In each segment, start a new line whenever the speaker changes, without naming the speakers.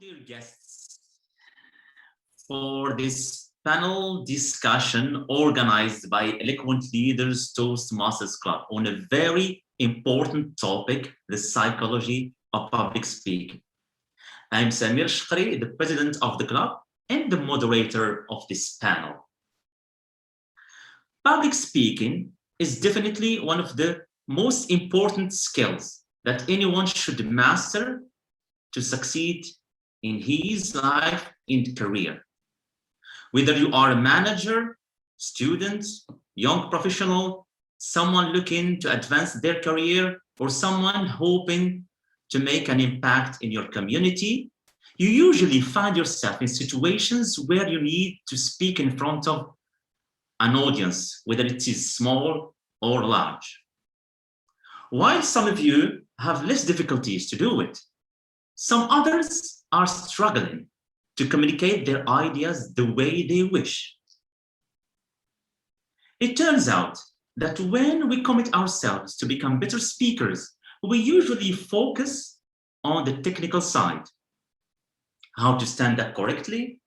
dear guests, for this panel discussion organized by Eloquent Leaders Toastmasters Club on a very important topic, the psychology of public speaking. I'm Samir Shkri, the president of the club and the moderator of this panel. Public speaking is definitely one of the most important skills that anyone should master to succeed in his life and career. Whether you are a manager, student, young professional, someone looking to advance their career, or someone hoping to make an impact in your community, you usually find yourself in situations where you need to speak in front of an audience, whether it is small or large. While some of you have less difficulties to do it, some others are struggling to communicate their ideas the way they wish. It turns out that when we commit ourselves to become better speakers, we usually focus on the technical side. How to stand up correctly,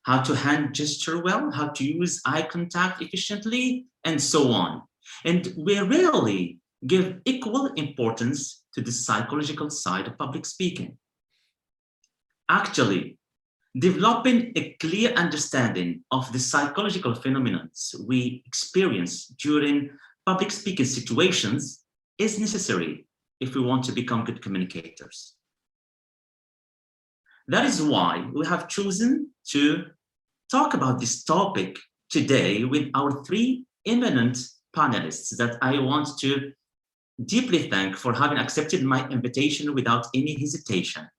how to hand gesture well, how to use eye contact efficiently, and so on. And we rarely give equal importance to the psychological side of public speaking. Actually, developing a clear understanding of the psychological phenomena we experience during public speaking situations is necessary if we want to become good communicators. That is why we have chosen to talk about this topic today with our three eminent panelists that I want to deeply thank for having accepted my invitation without any hesitation.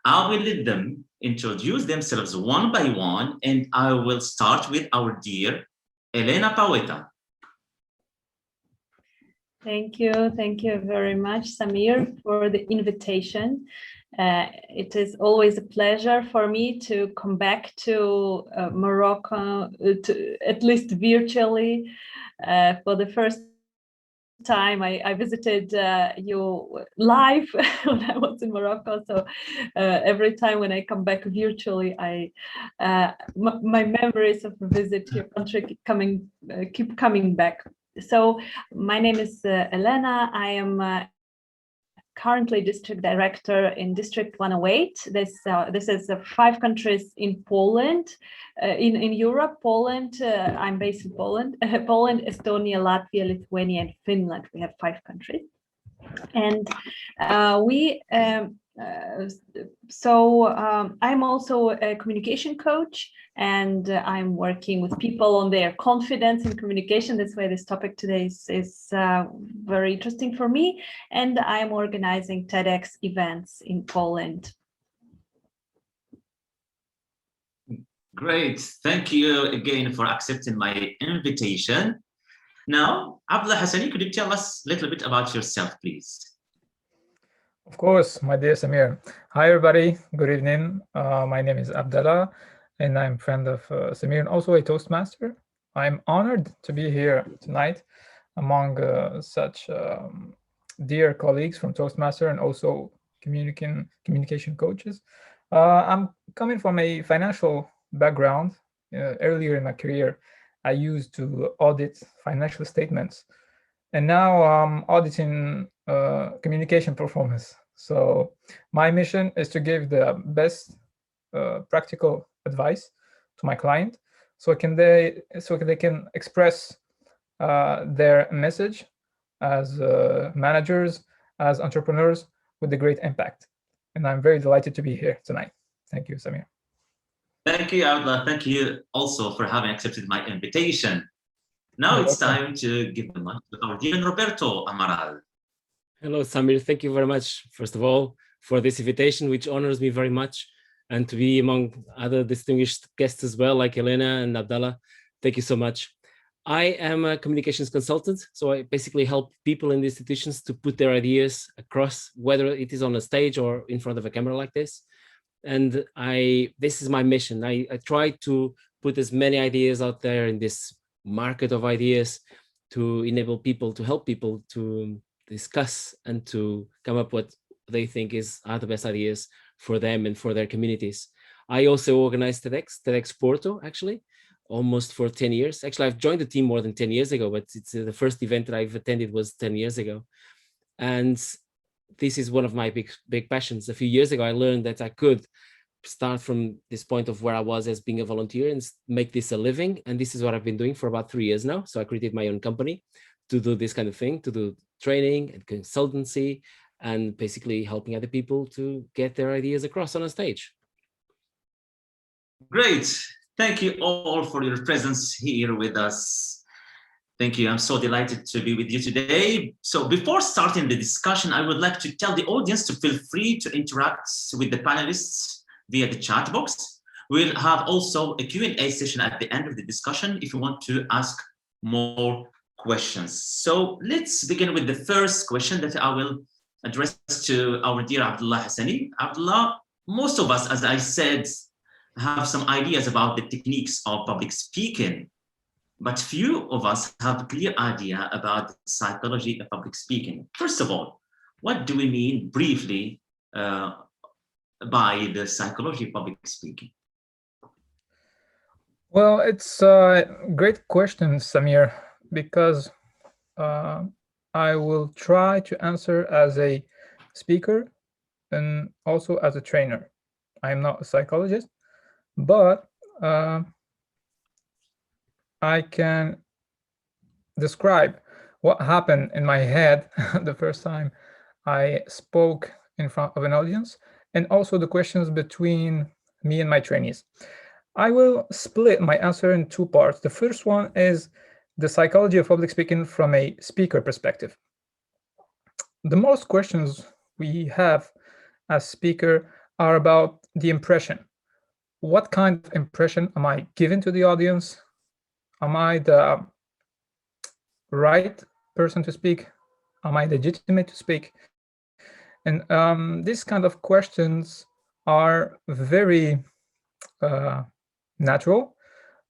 I will let them introduce themselves one by one, and I will start with our dear Elena Paueta.
Thank you very much, Samir, for the invitation. It is always a pleasure for me to come back to Morocco, at least virtually. For the first time I visited you live when I was in Morocco, so every time when I come back virtually, my memories of a visit to your country keep coming back. So my name is Elena. I am currently district director in District 108. This is 5 countries in Poland, in Europe. Poland, I'm based in Poland. Poland, Estonia, Latvia, Lithuania, and Finland. We have 5 countries, and I'm also a communication coach, and I'm working with people on their confidence in communication. That's why this topic today is very interesting for me. And I'm organizing TEDx events in Poland.
Great. Thank you again for accepting my invitation. Now, Abdullah Hassani, could you tell us a little bit about yourself, please?
Of course, my dear Samir. Hi, everybody. Good evening. My name is Abdullah, and I'm a friend of Samir and also a Toastmaster. I'm honored to be here tonight among such dear colleagues from Toastmaster and also communication coaches. I'm coming from a financial background. Earlier in my career, I used to audit financial statements, and now I'm auditing communication performance. So my mission is to give the best practical advice to my client, so they can express their message as managers, as entrepreneurs, with a great impact. And I'm very delighted to be here tonight. Thank you, Samir.
Thank you, Abdullah. Thank you also for having accepted my invitation. Now it's time to give the mic to our dear Roberto Amaral.
Hello, Samir. Thank you very much, first of all, for this invitation, which honors me very much, and to be among other distinguished guests as well, like Elena and Abdallah. Thank you so much. I am a communications consultant, so I basically help people in the institutions to put their ideas across, whether it is on a stage or in front of a camera like this. And this is my mission. I try to put as many ideas out there in this market of ideas to enable people, to help people to discuss and to come up with they think are the best ideas for them and for their communities. I also organized TEDx Porto, actually, almost for 10 years. Actually, I've joined the team more than 10 years ago, but it's the first event that I've attended was 10 years ago. And this is one of my big passions. A few years ago, I learned that I could start from this point of where I was as being a volunteer and make this a living. And this is what I've been doing for about 3 years now. So I created my own company to do this kind of thing, to do training and consultancy, and basically helping other people to get their ideas across on a stage.
Great. Thank you all for your presence here with us. Thank you. I'm so delighted to be with you today. So before starting the discussion, I would like to tell the audience to feel free to interact with the panelists via the chat box. We'll have also a Q&A session at the end of the discussion if you want to ask more questions. So let's begin with the first question that I will address to our dear Abdullah Hassani. Abdullah, most of us, as I said, have some ideas about the techniques of public speaking, but few of us have a clear idea about the psychology of public speaking. First of all, what do we mean briefly by the psychology of public speaking?
Well, it's a great question, Samir, because I will try to answer as a speaker and also as a trainer. I'm not a psychologist, but I can describe what happened in my head the first time I spoke in front of an audience, and also the questions between me and my trainees. I will split my answer in two parts. The first one is the psychology of public speaking from a speaker perspective. The most questions we have as speaker are about the impression. What kind of impression am I giving to the audience? Am I the right person to speak? Am I legitimate to speak? And these kind of questions are very natural,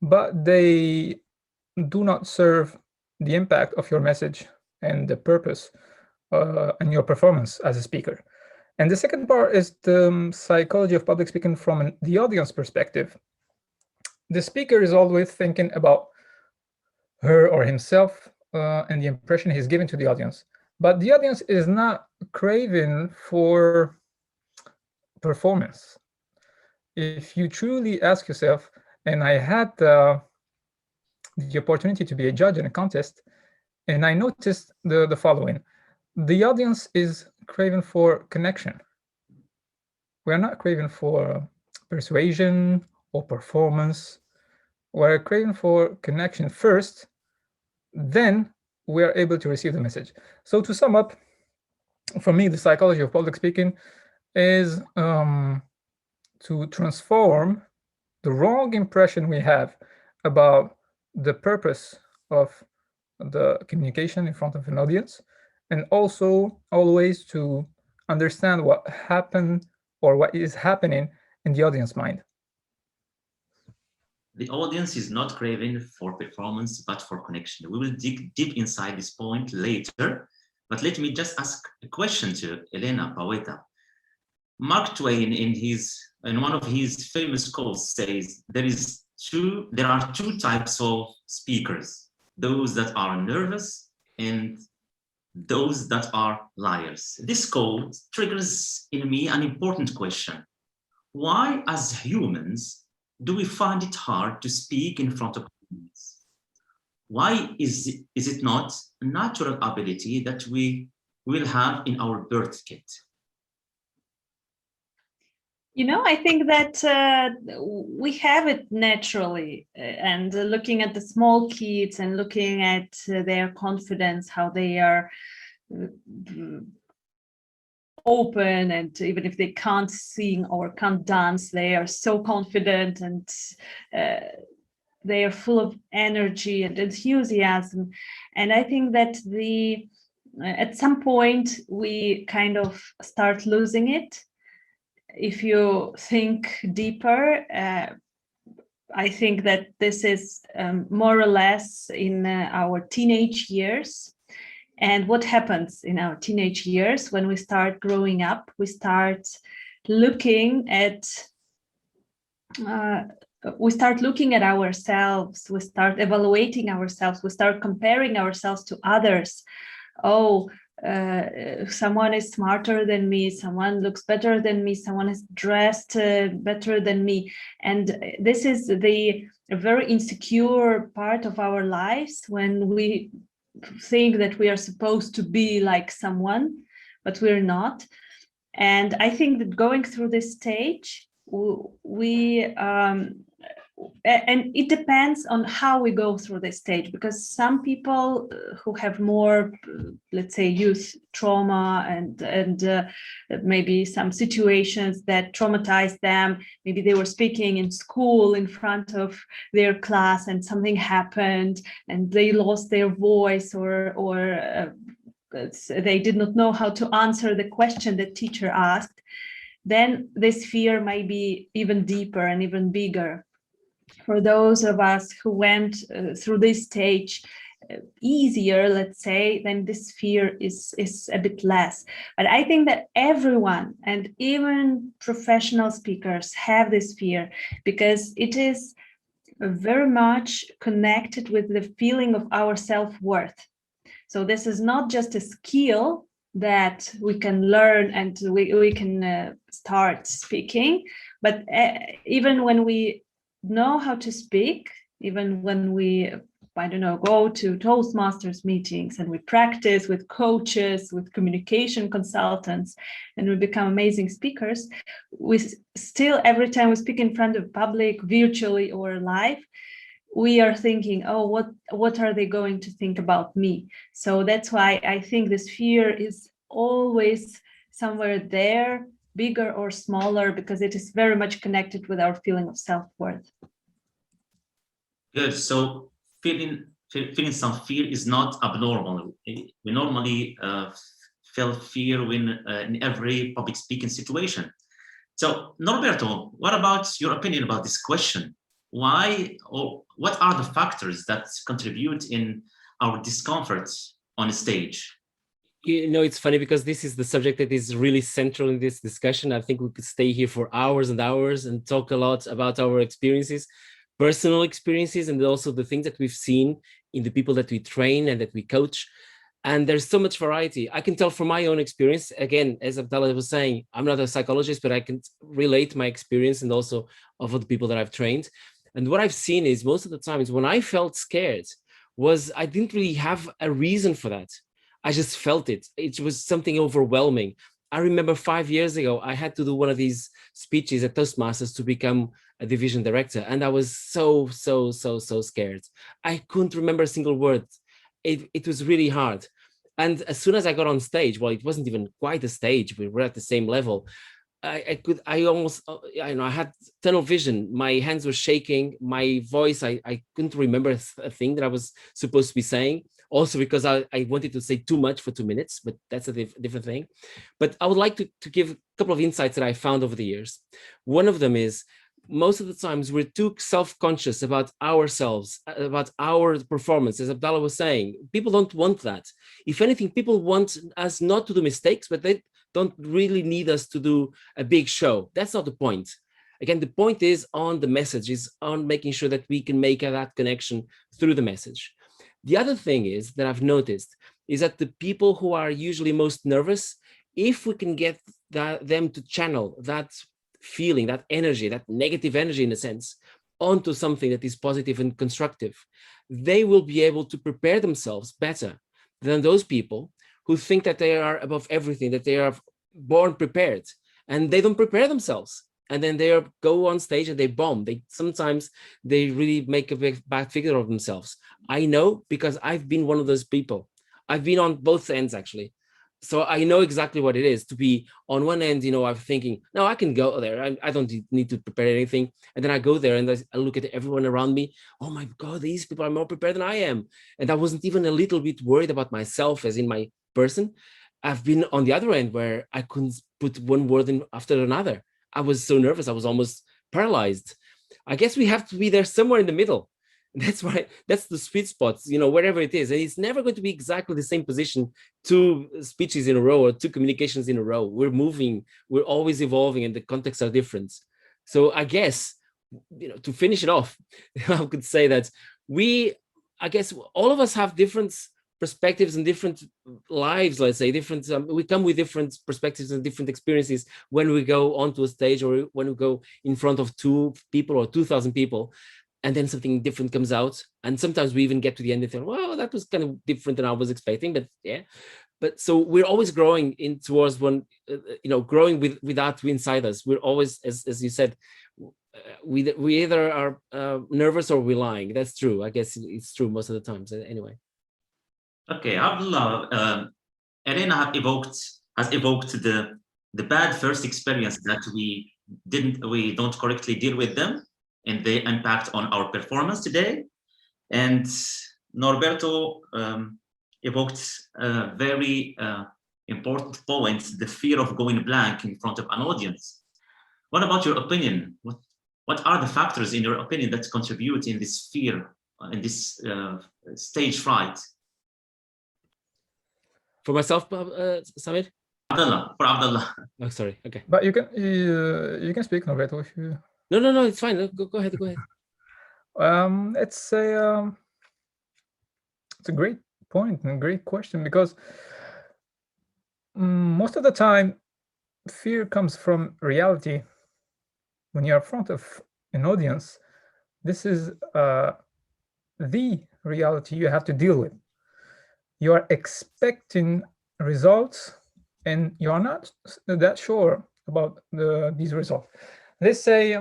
but they do not serve the impact of your message and the purpose and your performance as a speaker. And the second part is the psychology of public speaking from the audience perspective. The speaker is always thinking about her or himself and the impression he's giving to the audience. But the audience is not craving for performance. If you truly ask yourself, and I had the opportunity to be a judge in a contest, and I noticed the following. The audience is craving for connection. We're not craving for persuasion or performance. We're craving for connection first, then we're able to receive the message. So to sum up, for me, the psychology of public speaking is to transform the wrong impression we have about the purpose of the communication in front of an audience, and also always to understand what happened or what is happening in the audience mind.
The audience is not craving for performance, but for connection. We will dig deep inside this point later, but let me just ask a question to Elena Paueta. Mark Twain, in one of his famous quotes, says there are two types of speakers: those that are nervous and those that are liars. This quote triggers in me an important question. Why, as humans, do we find it hard to speak in front of audience? Why is it not a natural ability that we will have in our birth kit?
You know, I think that we have it naturally, and looking at the small kids and looking at their confidence, how they are open, and even if they can't sing or can't dance, they are so confident, and they are full of energy and enthusiasm. And I think that at some point we kind of start losing it. If you think deeper, I think that this is more or less in our teenage years. And what happens in our teenage years when we start growing up? We start looking at ourselves, we start evaluating ourselves, we start comparing ourselves to others. Oh, someone is smarter than me, someone looks better than me, someone is dressed better than me. And this is a very insecure part of our lives, when we think that we are supposed to be like someone, but we're not. And I think that going through this stage, and it depends on how we go through this stage, because some people who have more, let's say, youth trauma and maybe some situations that traumatized them, maybe they were speaking in school in front of their class and something happened and they lost their voice, or they did not know how to answer the question the teacher asked, then this fear might be even deeper and even bigger. For those of us who went through this stage easier, let's say, then this fear is a bit less. But I think that everyone, and even professional speakers, have this fear, because it is very much connected with the feeling of our self-worth. So this is not just a skill that we can learn and we can start speaking, but even when we know how to speak, even when we, I don't know, go to Toastmasters meetings and we practice with coaches, with communication consultants, and we become amazing speakers, we still, every time we speak in front of public, virtually or live, we are thinking, oh, what are they going to think about me? So that's why I think this fear is always somewhere there, bigger or smaller, because it is very much connected with our feeling of self-worth.
Good. So feeling some fear is not abnormal. We normally feel fear when in every public speaking situation. So Norberto, what about your opinion about this question? Why, or what are the factors that contribute in our discomfort on stage?
You know, it's funny because this is the subject that is really central in this discussion. I think we could stay here for hours and hours and talk a lot about our experiences, personal experiences, and also the things that we've seen in the people that we train and that we coach. And there's so much variety. I can tell from my own experience, again, as Abdallah was saying, I'm not a psychologist, but I can relate my experience and also of the people that I've trained. And what I've seen is most of the times when I felt scared was I didn't really have a reason for that. I just felt it. It was something overwhelming. I remember 5 years ago, I had to do one of these speeches at Toastmasters to become a division director. And I was so scared. I couldn't remember a single word. It was really hard. And as soon as I got on stage, well, it wasn't even quite a stage. We were at the same level. I had tunnel vision. My hands were shaking. My voice, I couldn't remember a thing that I was supposed to be saying. Also because I wanted to say too much for 2 minutes, but that's a different thing. But I would like to give a couple of insights that I found over the years. One of them is, most of the times we're too self-conscious about ourselves, about our performance. As Abdallah was saying, people don't want that. If anything, people want us not to do mistakes, but they don't really need us to do a big show. That's not the point. Again, the point is on the message, is on making sure that we can make that connection through the message. The other thing is that I've noticed is that the people who are usually most nervous, if we can get them to channel that feeling, that energy, that negative energy in a sense, onto something that is positive and constructive, they will be able to prepare themselves better than those people who think that they are above everything, that they are born prepared, and they don't prepare themselves. And then they go on stage and they bomb. Sometimes they really make a bad figure of themselves. I know, because I've been one of those people. I've been on both ends, actually. So I know exactly what it is to be on one end, I'm thinking, no, I can go there. I don't need to prepare anything. And then I go there and I look at everyone around me. Oh my God, these people are more prepared than I am. And I wasn't even a little bit worried about myself as in my person. I've been on the other end where I couldn't put one word in after another. I was so nervous. I was almost paralyzed. I guess we have to be there somewhere in the middle. That's right. That's the sweet spots, wherever it is. And it's never going to be exactly the same position, 2 speeches in a row or 2 communications in a row. We're moving, we're always evolving, and the contexts are different. So I guess, to finish it off, I could say that I guess all of us have different perspectives and different lives, let's say, we come with different perspectives and different experiences when we go onto a stage or when we go in front of 2 people or 2,000 people. And then something different comes out, and sometimes we even get to the end and think, well, that was kind of different than I was expecting. But yeah, but so we're always growing in towards one, growing with that inside us. We're always, as you said, we either are nervous or we're lying. That's true. I guess it's true most of the times. Anyway.
Okay, Abdullah, Elena has evoked the bad first experience that we don't correctly deal with them, and they impact on our performance today. And Norberto evoked a very important point, the fear of going blank in front of an audience. What about your opinion? What are the factors, in your opinion, that contribute in this fear, in this stage fright?
For myself, Samir?
For Abdullah.
Oh, sorry. Okay.
But you can speak, Norberto, if you.
No, it's fine. Go ahead.
It's a great point and a great question, because most of the time fear comes from reality. When you're in front of an audience, this is the reality you have to deal with. You are expecting results, and you're not that sure about these results. Let's say,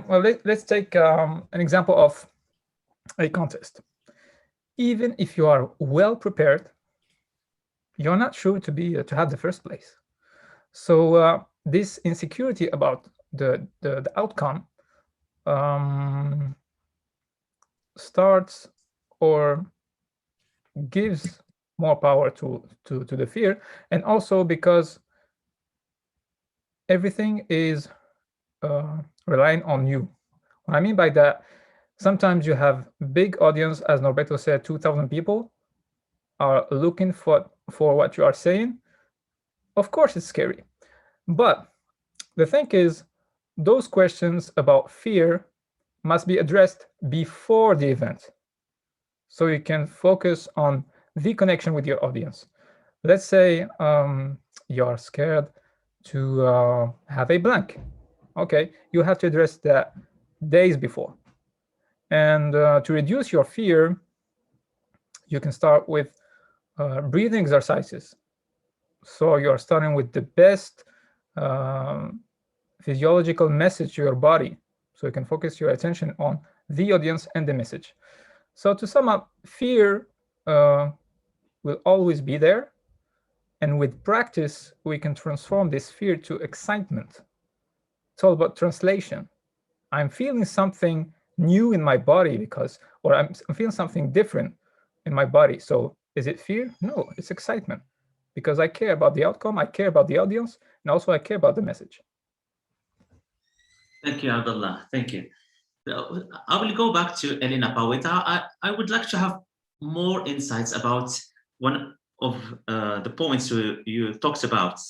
let's take an example of a contest. Even if you are well prepared, you're not sure to have the first place. So this insecurity about the outcome starts or gives more power to the fear, and also because everything is relying on you. What I mean by that, sometimes you have big audience, as Norberto said, 2,000 people are looking for what you are saying. Of course, it's scary. But the thing is, those questions about fear must be addressed before the event, so you can focus on the connection with your audience. Let's say you're scared to have a blank. Okay, you have to address that days before. And to reduce your fear, you can start with breathing exercises. So you're starting with the best physiological message to your body, so you can focus your attention on the audience and the message. So to sum up, fear will always be there, and with practice we can transform this fear to excitement. It's all about translation. I'm feeling something new in my body or I'm feeling something different in my body. So is it fear? No, it's excitement, because I care about the outcome, I care about the audience, and also I care about the message.
Thank you, Abdullah. Thank you. I will go back to Elena Paweta. I would like to have more insights about one of the points you talked about,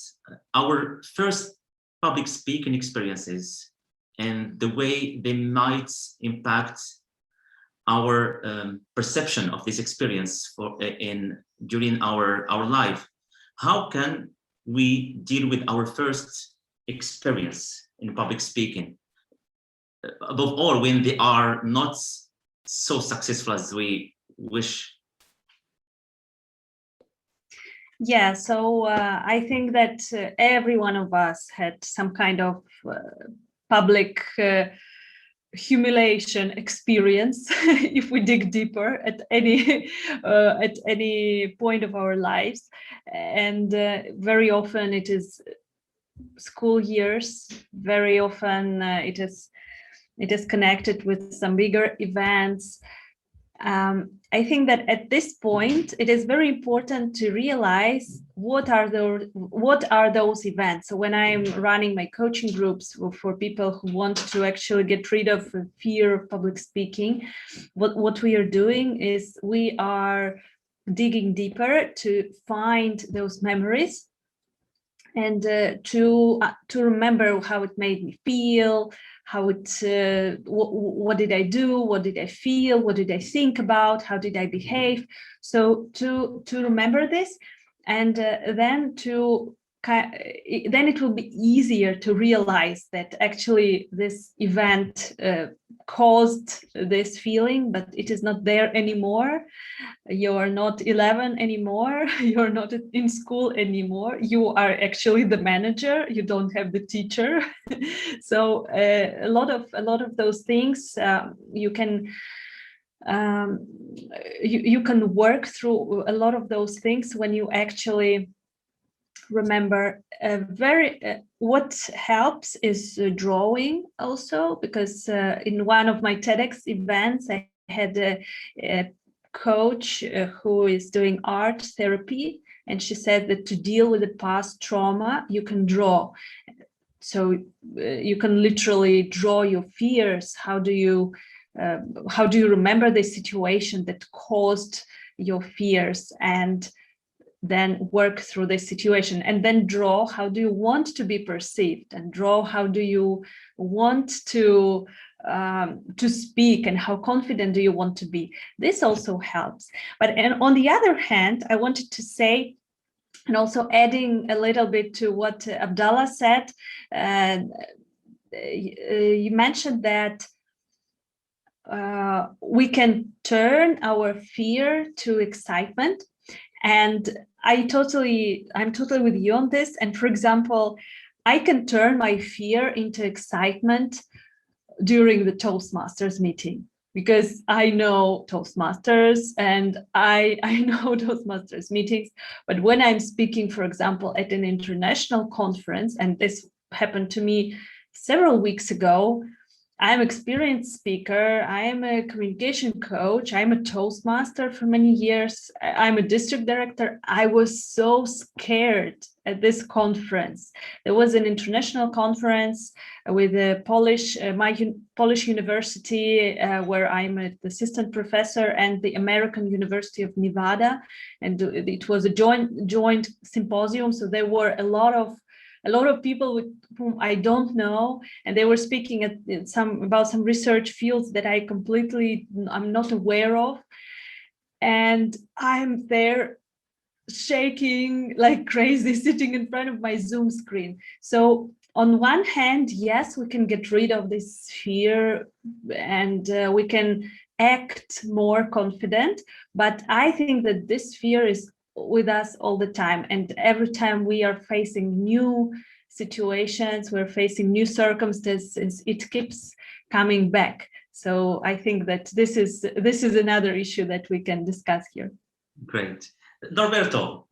our first public speaking experiences and the way they might impact our perception of this experience during our life. How can we deal with our first experience in public speaking? Above all, when they are not so successful as we wish.
Yeah, so I think that every one of us had some kind of public humiliation experience if we dig deeper at any point of our lives, and very often it is school years. Very often it is connected with some bigger events. I think that at this point, it is very important to realize what are those events. So when I'm running my coaching groups for people who want to actually get rid of fear of public speaking, what we are doing is we are digging deeper to find those memories and to remember how it made me feel, how it, what did I do, what did I feel, what did I think about, how did I behave. So to remember this, and then it will be easier to realize that actually this event caused this feeling, but it is not there anymore. You're not 11 anymore. You're not in school anymore. You are actually the manager. You don't have the teacher. So a lot of those things you can you can work through a lot of those things when you actually remember. What helps is drawing also, because in one of my TEDx events I had a coach who is doing art therapy, and she said that to deal with the past trauma you can draw. So you can literally draw your fears. How do you remember the situation that caused your fears, and then work through the situation, and then draw how do you want to be perceived, and draw how do you want to speak, and how confident do you want to be. This also helps. But on the other hand, I wanted to say, and also adding a little bit to what Abdallah said, you mentioned that we can turn our fear to excitement. And I'm totally with you on this. And for example, I can turn my fear into excitement during the Toastmasters meeting, because I know Toastmasters and I know Toastmasters meetings. But when I'm speaking, for example, at an international conference, and this happened to me several weeks ago, I'm an experienced speaker, I am a communication coach, I'm a Toastmaster for many years, I'm a district director. I was so scared at this conference. There was an international conference with a Polish university where I'm an assistant professor, and the American University of Nevada, and it was a joint symposium. So there were a lot of people with whom I don't know, and they were speaking about some research fields that I'm not aware of, and I'm there shaking like crazy, sitting in front of my Zoom screen. So on one hand, yes, we can get rid of this fear, and we can act more confident, but I think that this fear is with us all the time, and every time we are facing new situations, we're facing new circumstances, it keeps coming back. So I think that this is another issue that we can discuss here.
Great. Norberto,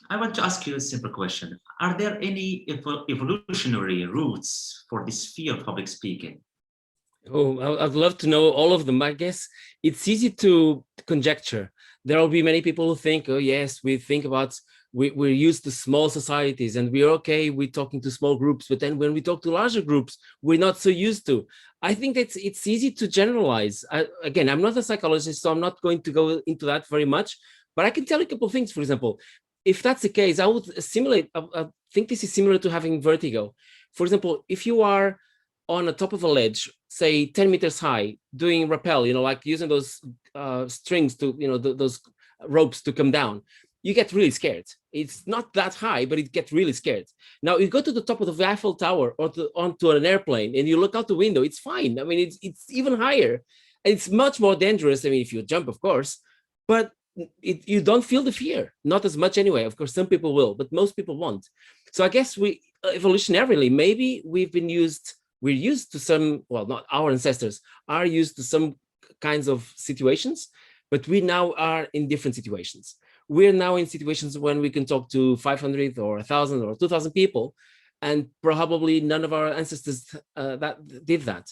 I want to ask you a simple question. Are there any evolutionary roots for this fear of public speaking?
Oh, I'd love to know all of them. I guess it's easy to conjecture. There will be many people who think, oh yes, we're used to small societies and we're okay with talking to small groups, but then when we talk to larger groups, we're not so used to. I think that it's easy to generalize. Again, I'm not a psychologist, so I'm not going to go into that very much, but I can tell you a couple of things. For example, if that's the case, I would simulate, I think this is similar to having vertigo. For example, if you are on the top of a ledge, say 10 meters high, doing rappel, like using those strings to, those ropes to come down, you get really scared. It's not that high, but it gets really scared. Now you go to the top of the Eiffel Tower or onto an airplane and you look out the window, it's fine. I mean, it's even higher. It's much more dangerous. I mean, if you jump, of course, but you don't feel the fear, not as much anyway. Of course, some people will, but most people won't. So I guess we evolutionarily, maybe we're used to some, well, not our ancestors are used to some kinds of situations, but we now are in different situations. We're now in situations when we can talk to 500 or 1,000 or 2,000 people, and probably none of our ancestors that did that.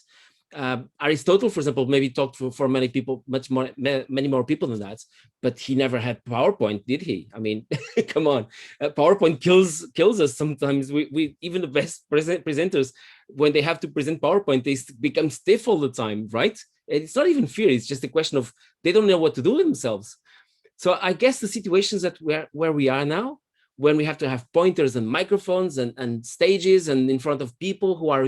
Aristotle, for example, maybe talked for many people, many more people than that, but he never had PowerPoint, did he? I mean, come on, PowerPoint kills us sometimes. We even the best presenters, when they have to present PowerPoint, they become stiff all the time, right? It's not even fear; it's just a question of they don't know what to do themselves. So I guess the situations that where we are now, when we have to have pointers and microphones and stages and in front of people who are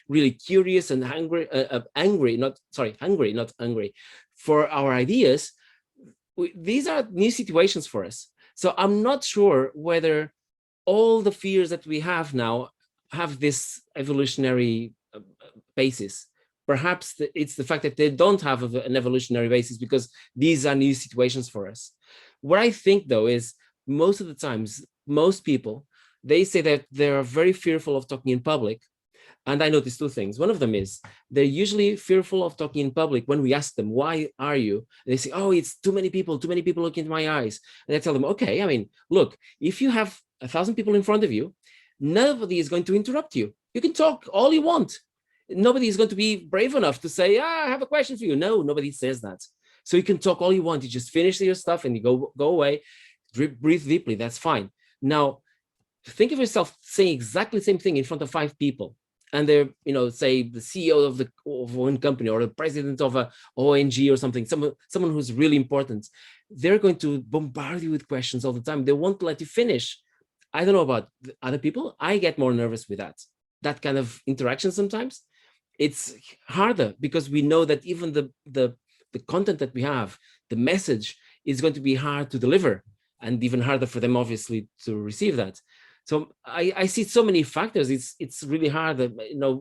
really curious and hungry, hungry, not angry, for our ideas, these are new situations for us. So I'm not sure whether all the fears that we have now have this evolutionary basis. Perhaps it's the fact that they don't have an evolutionary basis because these are new situations for us. What I think, though, is most of the times, most people, they say that they're very fearful of talking in public. And I noticed two things. One of them is they're usually fearful of talking in public when we ask them, why are you? And they say, oh, it's too many people looking into my eyes. And I tell them, okay, I mean, look, if you have 1,000 people in front of you, nobody is going to interrupt you. You can talk all you want. Nobody is going to be brave enough to say, I have a question for you. No, nobody says that. So you can talk all you want. You just finish your stuff and you go away, breathe deeply. That's fine. Now, think of yourself saying exactly the same thing in front of 5 people. And they're, say the CEO of one company or the president of a ONG or something, someone who's really important. They're going to bombard you with questions all the time. They won't let you finish. I don't know about other people. I get more nervous with that kind of interaction sometimes. It's harder because we know that even the content that we have, the message is going to be hard to deliver and even harder for them, obviously, to receive that. So I see so many factors. It's really hard.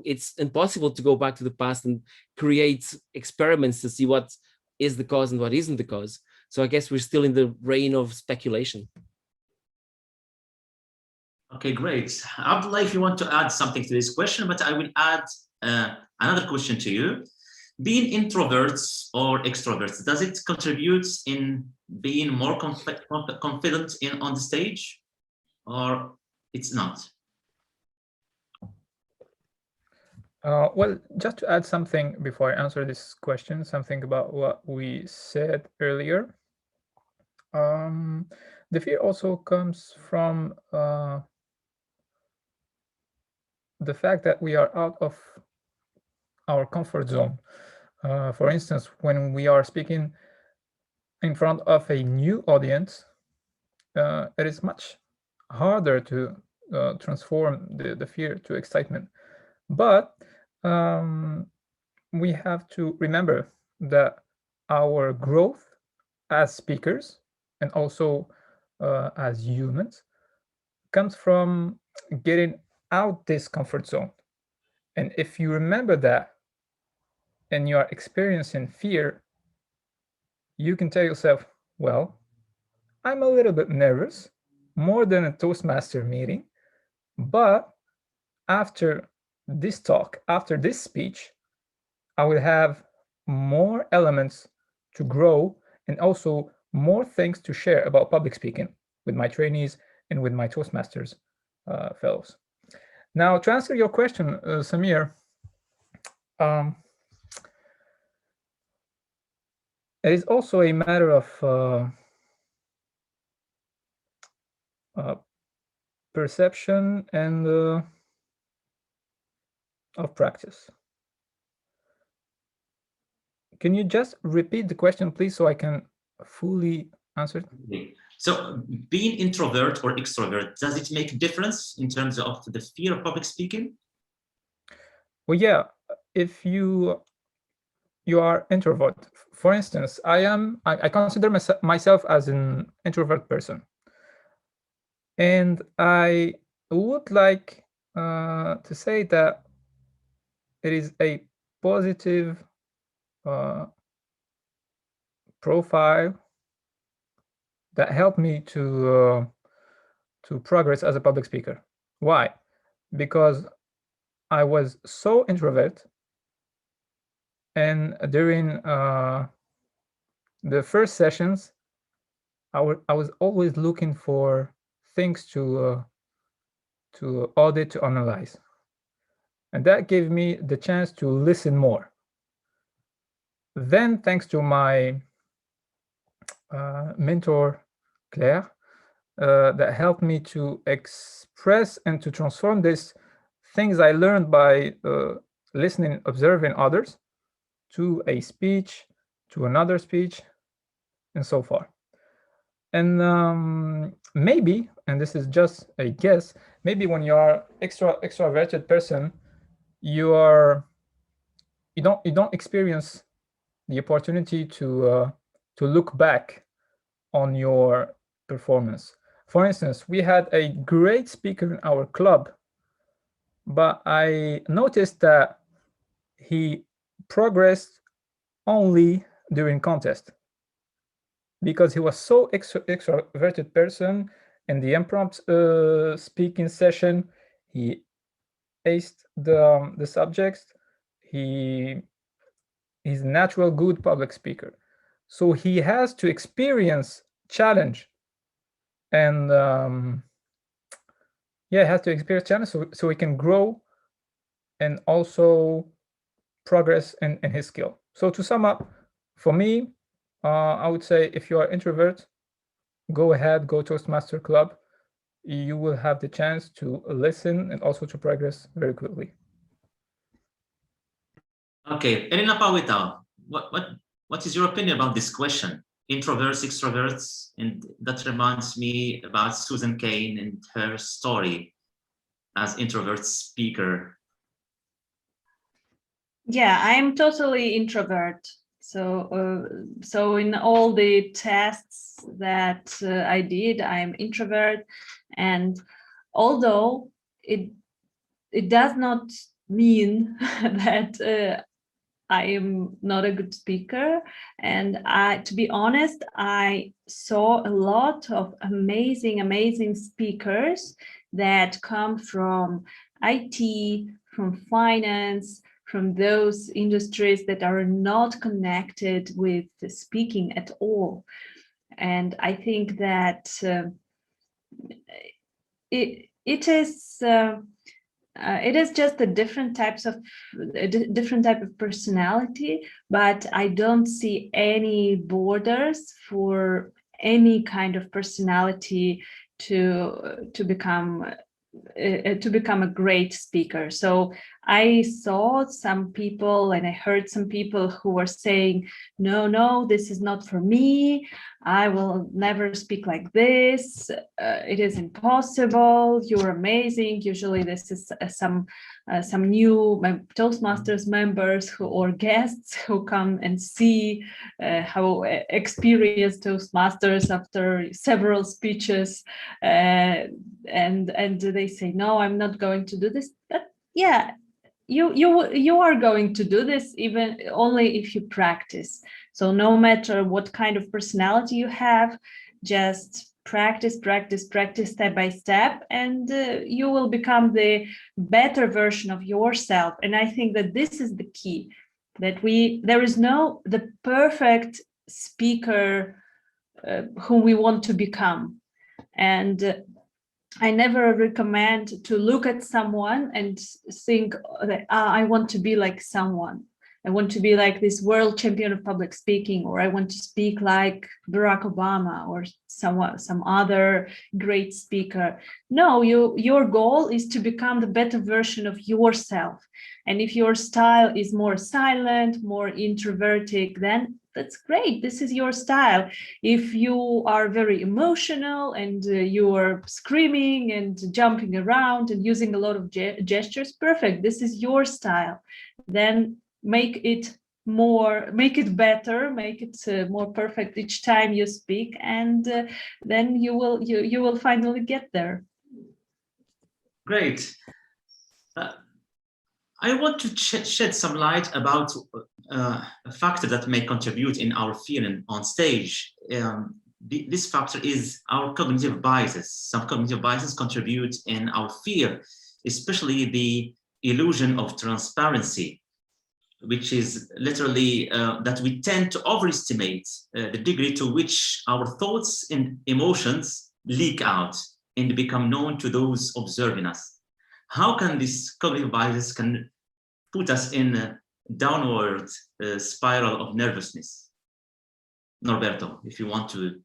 It's impossible to go back to the past and create experiments to see what is the cause and what isn't the cause. So I guess we're still in the reign of speculation.
Okay, great. Abdullah, if you want to add something to this question, but I will add another question to you. Being introverts or extroverts, does it contribute in being more confident on the stage, or it's not?
Well, just to add something before I answer this question, something about what we said earlier. The fear also comes from the fact that we are out of our comfort zone. For instance, when we are speaking in front of a new audience, it is much harder to transform the fear to excitement. But we have to remember that our growth as speakers and also as humans comes from getting out this comfort zone. And if you remember that and you are experiencing fear, you can tell yourself, well, I'm a little bit nervous, more than a Toastmaster meeting, but after this talk, after this speech, I will have more elements to grow and also more things to share about public speaking with my trainees and with my Toastmasters fellows. Now, to answer your question, Samir, it is also a matter of perception and of practice. Can you just repeat the question, please, so I can fully answer it?
Okay. So being introvert or extrovert, does it make a difference in terms of the fear of public speaking?
Well, yeah, if you are introvert, for instance, I consider myself as an introvert person. And I would like to say that it is a positive profile that helped me to progress as a public speaker. Why? Because I was so introvert, and during the first sessions, I was always looking for things to audit, to analyze, and that gave me the chance to listen more. then, thanks to my mentor, Claire, that helped me to express and to transform these things I learned by listening, observing others, to a speech, to another speech, and so far. And maybe, and this is just a guess, maybe when you are extroverted person, you don't experience the opportunity to look back on your performance. For instance, we had a great speaker in our club, but I noticed that he progressed only during contest, because he was so extroverted person. In the impromptu speaking session, he aced the subjects. He's a natural good public speaker. So he has to experience challenge, and has to experience challenge so he can grow and also progress in his skill. So to sum up, for me, I would say if you are introvert, go ahead, go Toastmaster Club. You will have the chance to listen and also to progress very quickly.
Okay, Elena Pawita, what is your opinion about this question? Introverts, extroverts, and that reminds me about Susan Cain and her story as introvert speaker.
Yeah, I'm totally introvert. So, so in all the tests that I did, I'm introvert, and although it does not mean that I am not a good speaker. And to be honest, I saw a lot of amazing speakers that come from IT, from finance, from those industries that are not connected with speaking at all. And I think that it is just a different type of personality, but I don't see any borders for any kind of personality to become a great speaker. So I saw some people and I heard some people who were saying, no, this is not for me. I will never speak like this. It is impossible. You're amazing. Usually this is some new Toastmasters members or guests who come and see how experienced Toastmasters after several speeches, and they say, no, I'm not going to do this. But yeah, you are going to do this even only if you practice. So no matter what kind of personality you have, just practice step by step, and you will become the better version of yourself. And I think that this is the key, that there is the perfect speaker whom we want to become. And I never recommend to look at someone and think that I want to be like someone. I want to be like this world champion of public speaking, or I want to speak like Barack Obama or some other great speaker. No, your goal is to become the better version of yourself. And if your style is more silent, more introverted, then that's great. This is your style. If you are very emotional and you are screaming and jumping around and using a lot of gestures, perfect. This is your style. Then make it better, make it more perfect each time you speak, and then you will finally get there.
Great. I want to shed some light about a factor that may contribute in our feeling on stage. This factor is our cognitive biases. Some cognitive biases contribute in our fear, especially the illusion of transparency, which is literally that we tend to overestimate the degree to which our thoughts and emotions leak out and become known to those observing us. How can this cognitive bias can put us in downward spiral of nervousness. Norberto, if you want to.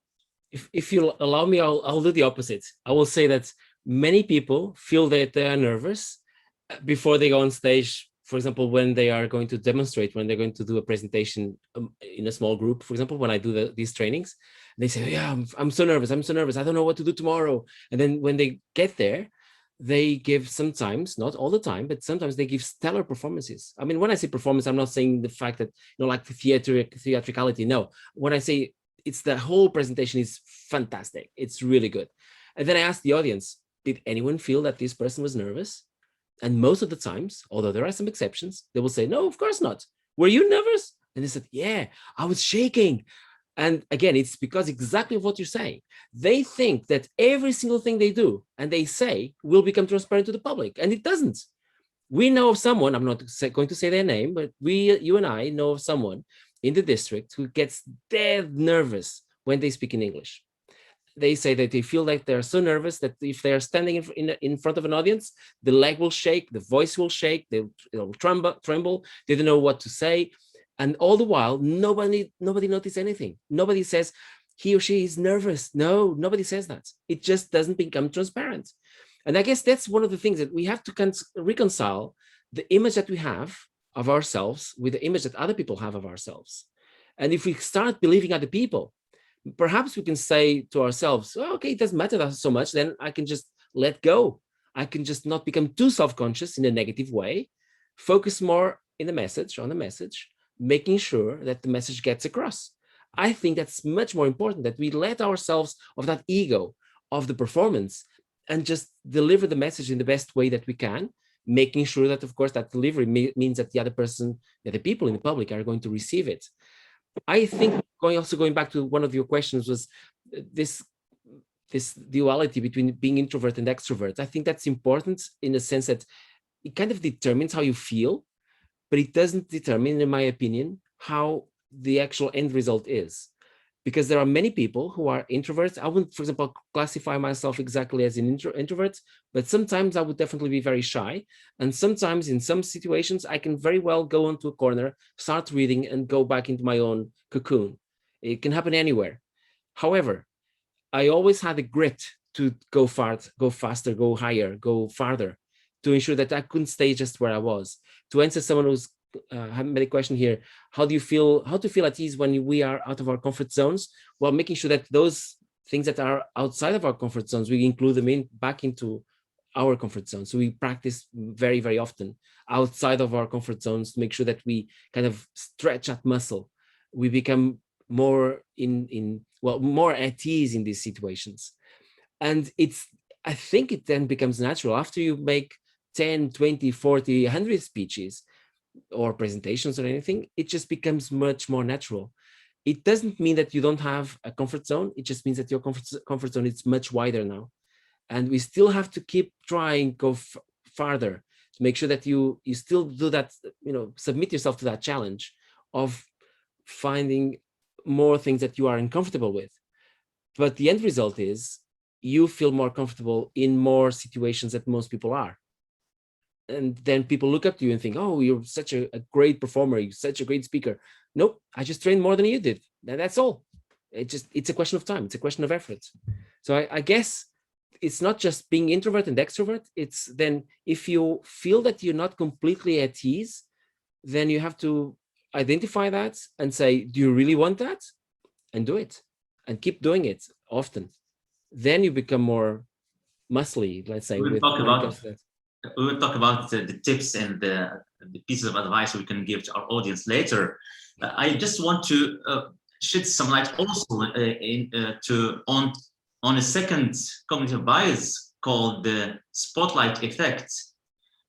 If you'll allow me, I'll do the opposite. I will say that many people feel that they are nervous before they go on stage. For example, when they are going to demonstrate, when they're going to do a presentation in a small group, for example, when I do these trainings, they say, yeah, I'm so nervous. I'm so nervous. I don't know what to do tomorrow. And then when they get there, they give sometimes, not all the time, but sometimes they give stellar performances. I mean, when I say performance, I'm not saying the fact that, like the theatricality. No, when I say it's the whole presentation is fantastic. It's really good. And then I asked the audience, did anyone feel that this person was nervous? And most of the times, although there are some exceptions, they will say, no, of course not. Were you nervous? And they said, yeah, I was shaking. And again, it's because exactly what you're saying. They think that every single thing they do and they say will become transparent to the public, and it doesn't. We know of someone, I'm not going to say their name, but you and I know of someone in the district who gets dead nervous when they speak in English. They say that they feel like they're so nervous that if they're standing in front of an audience, the leg will shake, the voice will shake, they'll tremble, they don't know what to say. And all the while, nobody notices anything. Nobody says he or she is nervous. No, nobody says that. It just doesn't become transparent. And I guess that's one of the things that we have to reconcile the image that we have of ourselves with the image that other people have of ourselves. And if we start believing other people, perhaps we can say to ourselves, oh, okay, it doesn't matter so much, then I can just let go. I can just not become too self-conscious in a negative way, focus more on the message, making sure that the message gets across. I think that's much more important, that we let ourselves of that ego of the performance and just deliver the message in the best way that we can, making sure that, of course, that delivery means that the other person, that the people in the public are going to receive it. I think going back to one of your questions was this duality between being introvert and extrovert. I think that's important in the sense that it kind of determines how you feel, but it doesn't determine, in my opinion, how the actual end result is. Because there are many people who are introverts. I wouldn't, for example, classify myself exactly as an introvert, but sometimes I would definitely be very shy. And sometimes in some situations, I can very well go into a corner, start reading and go back into my own cocoon. It can happen anywhere. However, I always had the grit to go faster, go higher, go farther, to ensure that I couldn't stay just where I was. To answer someone who's made a question here, how to feel at ease when we are out of our comfort zones? Well, making sure that those things that are outside of our comfort zones, we include them back into our comfort zone. So we practice very, very often outside of our comfort zones to make sure that we kind of stretch that muscle. We become more more at ease in these situations. And I think it then becomes natural after you make 10, 20, 40, 100 speeches or presentations or anything, it just becomes much more natural. It doesn't mean that you don't have a comfort zone. It just means that your comfort zone is much wider now. And we still have to keep trying, go farther to make sure that you still do that, submit yourself to that challenge of finding more things that you are uncomfortable with. But the end result is you feel more comfortable in more situations that most people are. And then people look up to you and think, oh, you're such a great performer, you're such a great speaker. Nope, I just trained more than you did. That's all. It's a question of time. It's a question of effort. So I guess it's not just being introvert and extrovert. It's then if you feel that you're not completely at ease, then you have to identify that and say, do you really want that? And do it and keep doing it often. Then you become more muscly, let's say.
We will talk about the tips and the pieces of advice we can give to our audience later. I just want to shed some light also on a second cognitive bias called the spotlight effect,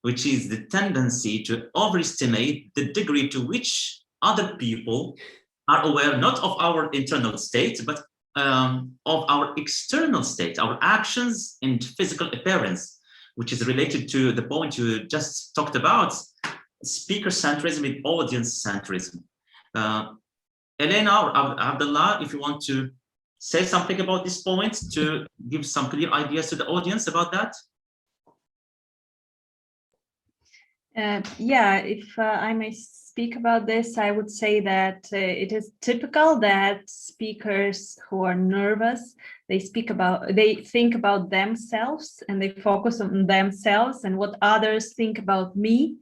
which is the tendency to overestimate the degree to which other people are aware not of our internal state, but of our external state, our actions and physical appearance, which is related to the point you just talked about, speaker centrism and audience centrism. Elena or Abdullah, if you want to say something about this point to give some clear ideas to the audience about that.
Yeah, if I may speak about this, I would say that it is typical that speakers who are nervous, they think about themselves and they focus on themselves and what others think about me,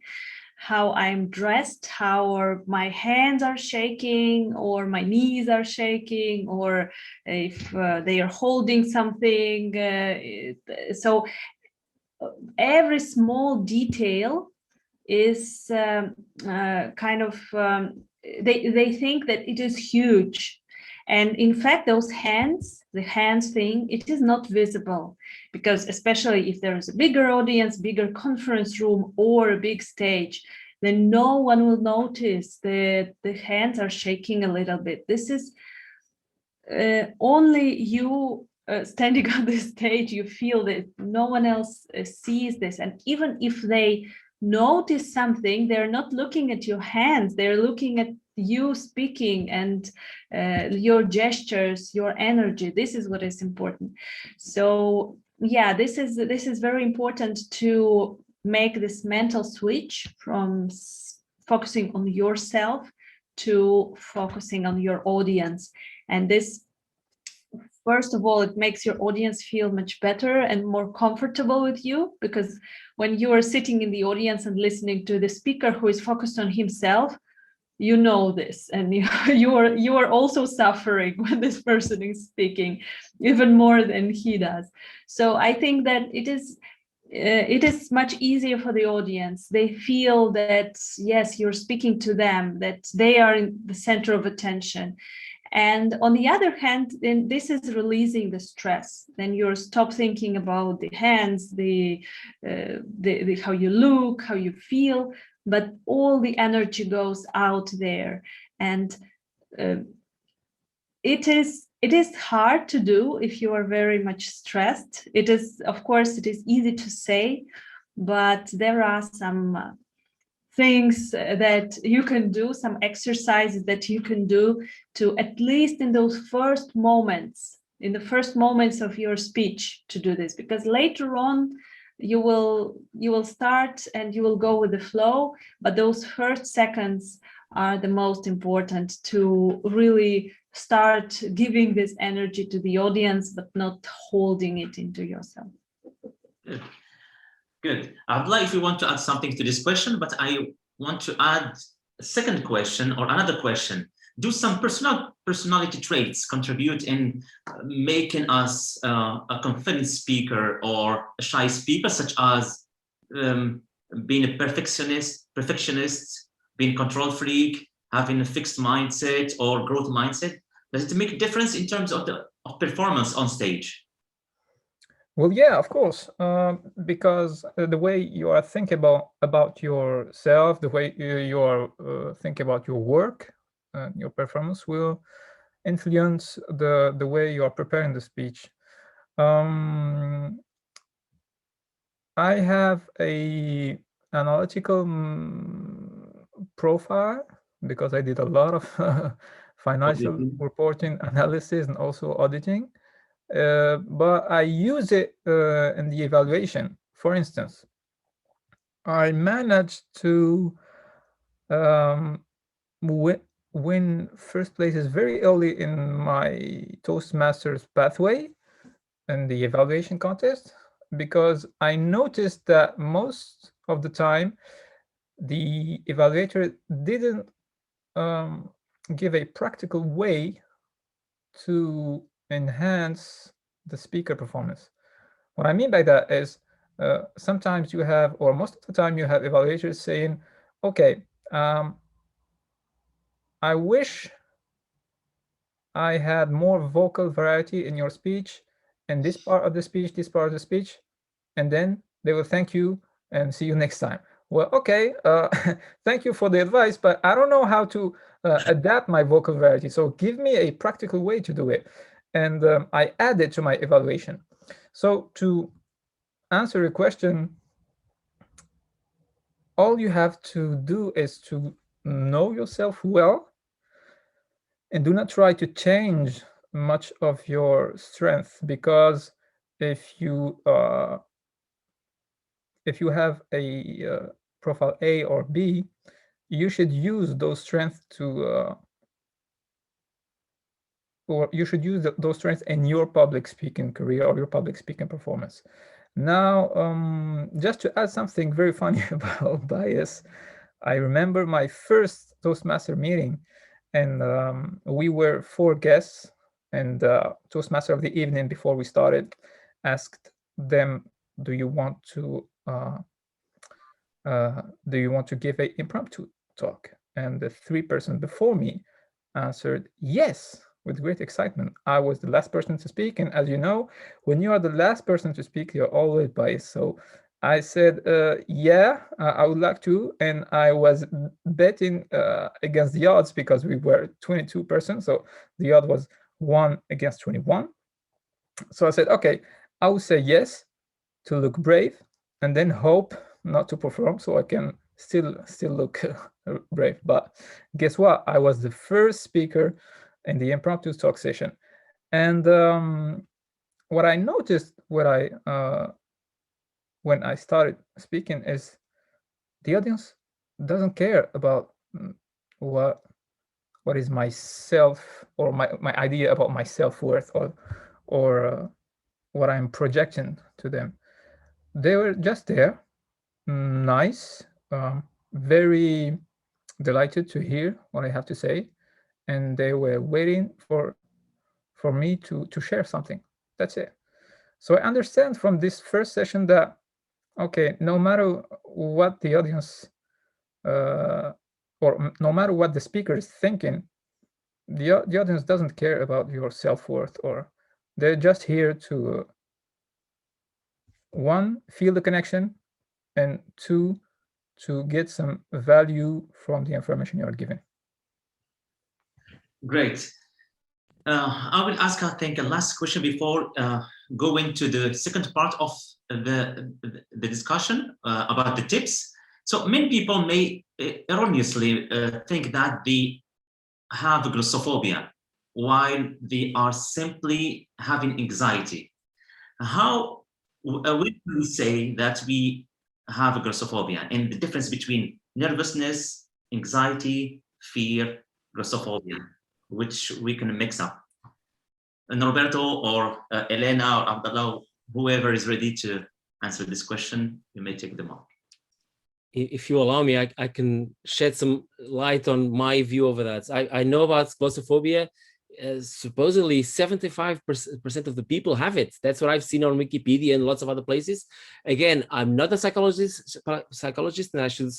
how I'm dressed, how my hands are shaking or my knees are shaking, or if they are holding something. So every small detail is kind of they think that it is huge, and in fact the hands thing, it is not visible, because especially if there is a bigger audience, bigger conference room or a big stage, then no one will notice that the hands are shaking a little bit. This is only you standing on the stage, you feel that no one else sees this. And even if they notice something, they're not looking at your hands, they're looking at you speaking and your gestures, your energy. This is what is important. So yeah, this is very important to make this mental switch from focusing on yourself to focusing on your audience. And this, first of all, it makes your audience feel much better and more comfortable with you, because when you are sitting in the audience and listening to the speaker who is focused on himself, you know this, and you are also suffering when this person is speaking even more than he does. So I think that it is much easier for the audience. They feel that, yes, you're speaking to them, that they are in the center of attention. And on the other hand, then this is releasing the stress. Then you stop thinking about the hands, the how you look, how you feel, but all the energy goes out there. And it is hard to do if you are very much stressed. It is, of course, it is easy to say, but there are some things that you can do, some exercises that you can do to, at least in those first moments, in the first moments of your speech, to do this, because later on you will start and you will go with the flow, but those first seconds are the most important to really start giving this energy to the audience, but not holding it into yourself.
Good. Abdullah, if you want to add something to this question, but I want to add a second question or another question. Do some personality traits contribute in making us a confident speaker or a shy speaker, such as being a perfectionist, being control freak, having a fixed mindset or growth mindset? Does it make a difference in terms of performance on stage?
Well, yeah, of course, because the way you are thinking about yourself, the way you are thinking about your work, your performance will influence the way you are preparing the speech. I have a analytical profile because I did a lot of financial reporting, analysis, and also auditing. But I use it in the evaluation. For instance, I managed to win first places very early in my Toastmasters pathway in the evaluation contest, because I noticed that most of the time the evaluator didn't give a practical way to enhance the speaker performance. What I mean by that is sometimes you have, or most of the time you have evaluators saying, okay, I wish I had more vocal variety in your speech, and this part of the speech, this part of the speech, and then they will thank you and see you next time. Well, okay, thank you for the advice, but I don't know how to adapt my vocal variety. So give me a practical way to do it. And I add it to my evaluation. So to answer your question, all you have to do is to know yourself well and do not try to change much of your strength, because if you have a profile A or B, you should use those strengths to or you should use those strengths in your public speaking career or your public speaking performance. Now, just to add something very funny about bias, I remember my first Toastmaster meeting, and we were 4 guests, and Toastmaster of the evening before we started asked them, do you want to give an impromptu talk? And the 3 persons before me answered yes, with great excitement. I was the last person to speak, and as you know, when you are the last person to speak, you're always biased. So I said, yeah, I would like to, and I was betting against the odds because we were 22 persons, so the odds was 1 against 21. So I said, okay, I will say yes to look brave, and then hope not to perform so I can still look brave. But guess what? I was the first speaker in the impromptu talk session, and what I noticed when I started speaking is the audience doesn't care about what is myself or my idea about my self-worth or what I'm projecting to them. They were just there, nice, very delighted to hear what I have to say, and they were waiting for me to share something. That's it. So I understand from this first session that, okay, no matter what the audience or no matter what the speaker is thinking, the audience doesn't care about your self-worth, or they're just here to 1, feel the connection, and 2, to get some value from the information you are giving.
Great. I will ask, I think, a last question before going to the second part of the discussion about the tips. So many people may erroneously think that they have glossophobia while they are simply having anxiety. How would we say that we have glossophobia, and the difference between nervousness, anxiety, fear, glossophobia, which we can mix up? Norberto or Elena or Abdallah, whoever is ready to answer this question, you may take them up.
If you allow me, I can shed some light on my view over that. I know about glossophobia. Supposedly 75% of the people have it. That's what I've seen on Wikipedia and lots of other places. Again, I'm not a psychologist, and I should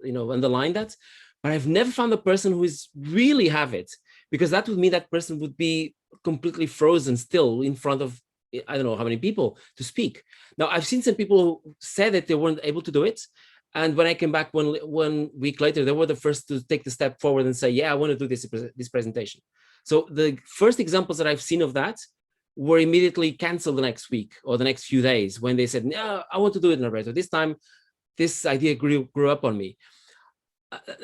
underline that. But I've never found a person who is really have it, because that would mean that person would be completely frozen still in front of I don't know how many people to speak. Now, I've seen some people who said that they weren't able to do it. And when I came back 1 week later, they were the first to take the step forward and say, yeah, I want to do this presentation. So the first examples that I've seen of that were immediately canceled the next week or the next few days when they said, no, I want to do it, Norberto. This time, this idea grew up on me.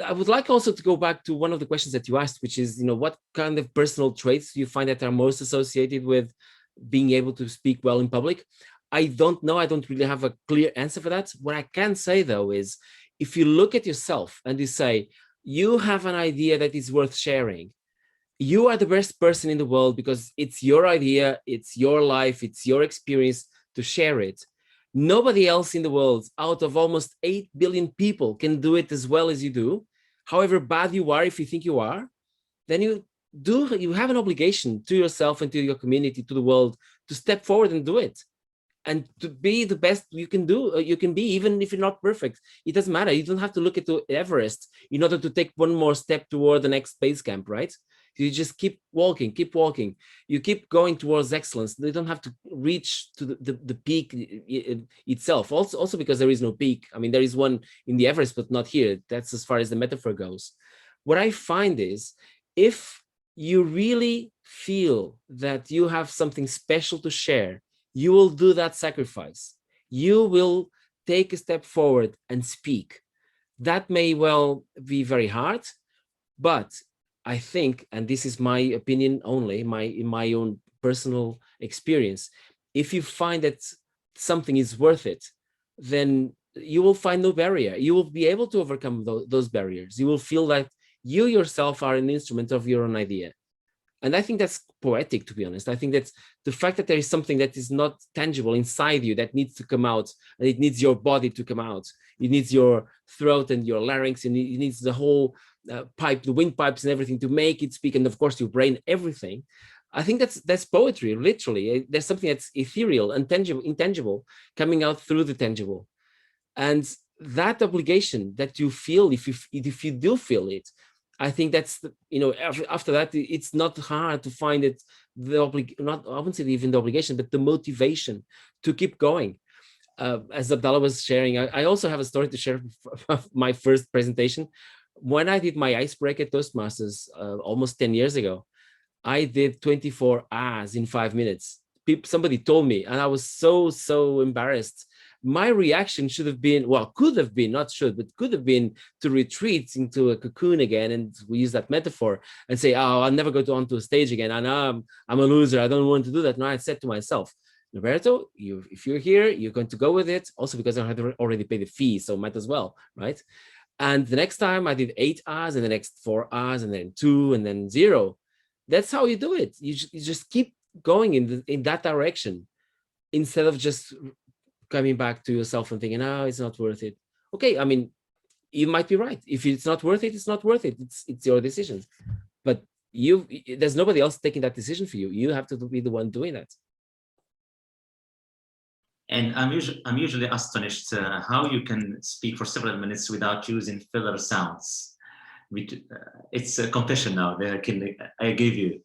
I would like also to go back to one of the questions that you asked, which is, what kind of personal traits do you find that are most associated with being able to speak well in public? I don't know. I don't really have a clear answer for that. What I can say, though, is if you look at yourself and you say, you have an idea that is worth sharing, you are the best person in the world because it's your idea, it's your life, it's your experience to share it. Nobody else in the world, out of almost 8 billion people, can do it as well as you do. However bad you are, if you think you are, then you have an obligation to yourself and to your community, to the world, to step forward and do it. And to be the best you can do, you can be, even if you're not perfect. It doesn't matter. You don't have to look at the Everest in order to take one more step toward the next base camp, right? You just keep walking. You keep going towards excellence. They don't have to reach to the peak itself. Also because there is no peak. I mean, there is one in the Everest, but not here. That's as far as the metaphor goes. What I find is, if you really feel that you have something special to share, you will do that sacrifice. You will take a step forward and speak. That may well be very hard, but I think, and this is my opinion only, in my own personal experience, if you find that something is worth it, then you will find no barrier. You will be able to overcome those barriers. You will feel that you yourself are an instrument of your own idea. And I think that's poetic, to be honest. I think that's the fact that there is something that is not tangible inside you that needs to come out, and it needs your body to come out. It needs your throat and your larynx, and it needs the whole pipe, the windpipes and everything to make it speak, and of course your brain, everything. I think that's poetry, literally. There's something that's ethereal, intangible, coming out through the tangible. And that obligation that you feel, if you do feel it, I think that's after that, it's not hard to find it, I wouldn't say even the obligation, but the motivation to keep going. As Abdallah was sharing, I also have a story to share of my first presentation. When I did my icebreaker Toastmasters almost 10 years ago, I did 24 hours in 5 minutes. Somebody told me, and I was so embarrassed. My reaction should have been, well, could have been, not should, but could have been to retreat into a cocoon again, and we use that metaphor, and say, oh, I'll never go onto a stage again. I know I'm a loser. I don't want to do that. No, I said to myself, Roberto, if you're here, you're going to go with it. Also because I had already paid the fee, so might as well, right? And the next time I did 8 hours, and the next 4 hours, and then 2, and then 0. That's how you do it. You just keep going in that direction, instead of just coming back to yourself and thinking, oh, it's not worth it. Okay, I mean, you might be right. If it's not worth it, it's not worth it. It's your decision. But there's nobody else taking that decision for you. You have to be the one doing that.
And I'm usually astonished how you can speak for several minutes without using filler sounds. It's a confession now that I give you.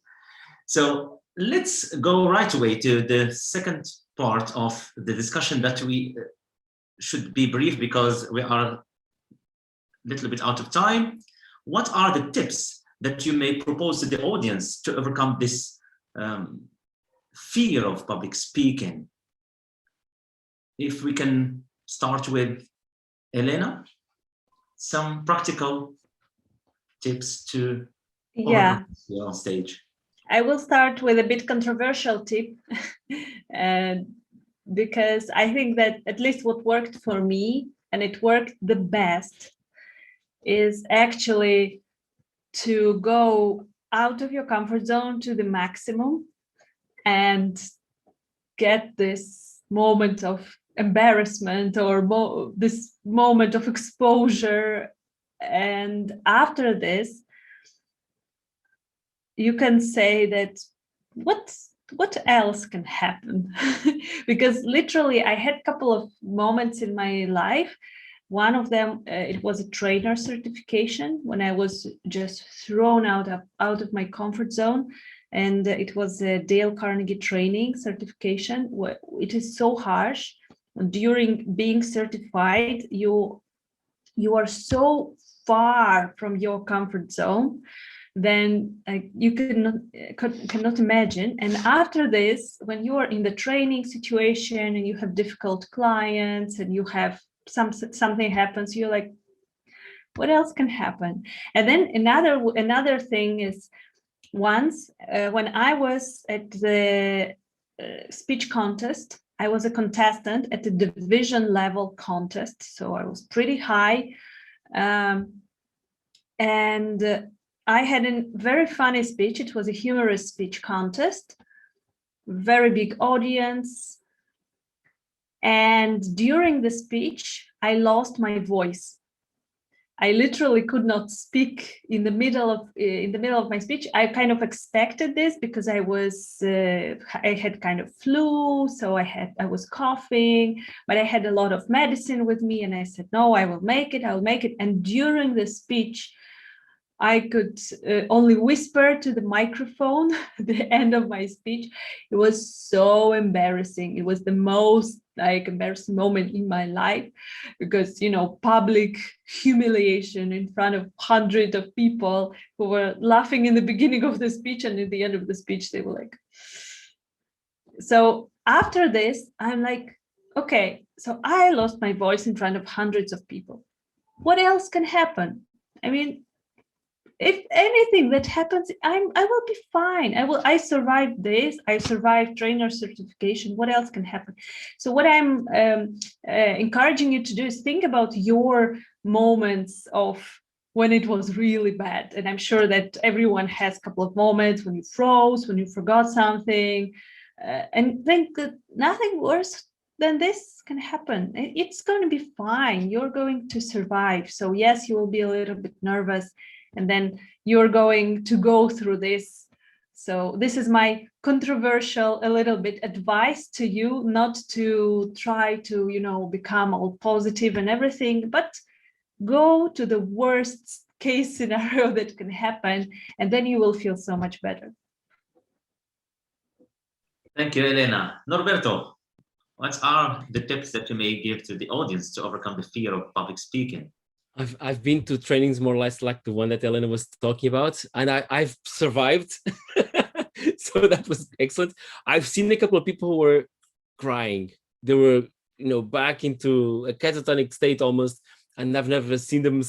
So let's go right away to the second part of the discussion, that we should be brief because we are a little bit out of time. What are the tips that you may propose to the audience to overcome this fear of public speaking? If we can start with Elena, some practical tips to on stage.
I will start with a bit controversial tip, because I think that at least what worked for me, and it worked the best, is actually to go out of your comfort zone to the maximum and get this moment of embarrassment or this moment of exposure. And after this, you can say that what else can happen? Because literally I had a couple of moments in my life. One of them, it was a trainer certification when I was just thrown out of my comfort zone. And it was a Dale Carnegie training certification. It is so harsh. During being certified, you are so far from your comfort zone, then you cannot imagine. And after this, when you are in the training situation and you have difficult clients and you have something happens, you're like, what else can happen? And then another thing is, once when I was at the speech contest, I was a contestant at the division level contest, so I was pretty high, and I had a very funny speech. It was a humorous speech contest, very big audience. And during the speech, I lost my voice. I literally could not speak in the middle of my speech. I kind of expected this because I had kind of flu, so I was coughing, but I had a lot of medicine with me, and I said, no, I will make it. And during the speech, I could only whisper to the microphone at the end of my speech. It was so embarrassing. It was the most embarrassing moment in my life, because, public humiliation in front of hundreds of people who were laughing in the beginning of the speech, and at the end of the speech, they were like. So after this, I'm like, okay, so I lost my voice in front of hundreds of people. What else can happen? I mean, if anything that happens, I will be fine. I survived this. I survived trainer certification. What else can happen? So what I'm encouraging you to do is think about your moments of when it was really bad. And I'm sure that everyone has a couple of moments when you froze, when you forgot something, and think that nothing worse than this can happen. It's going to be fine. You're going to survive. So yes, you will be a little bit nervous, and then you're going to go through this. So this is my controversial, a little bit advice to you, not to try to, become all positive and everything, but go to the worst case scenario that can happen, and then you will feel so much better.
Thank you, Elena. Norberto, what are the tips that you may give to the audience to overcome the fear of public speaking?
I've been to trainings more or less like the one that Elena was talking about, and I've survived. So that was excellent. I've seen a couple of people who were crying. They were, back into a catatonic state almost, and I've never seen them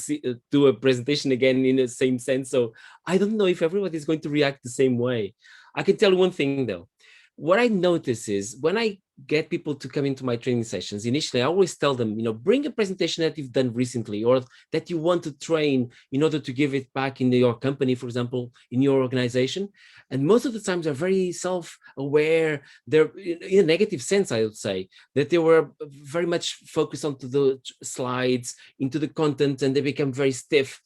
do a presentation again in the same sense. So I don't know if everybody is going to react the same way. I can tell you one thing though. What I notice is when I get people to come into my training sessions, initially, I always tell them, bring a presentation that you've done recently or that you want to train in order to give it back in your company, for example, in your organization. And most of the times they're very self-aware. They're in a negative sense, I would say, that they were very much focused onto the slides, into the content, and they become very stiff.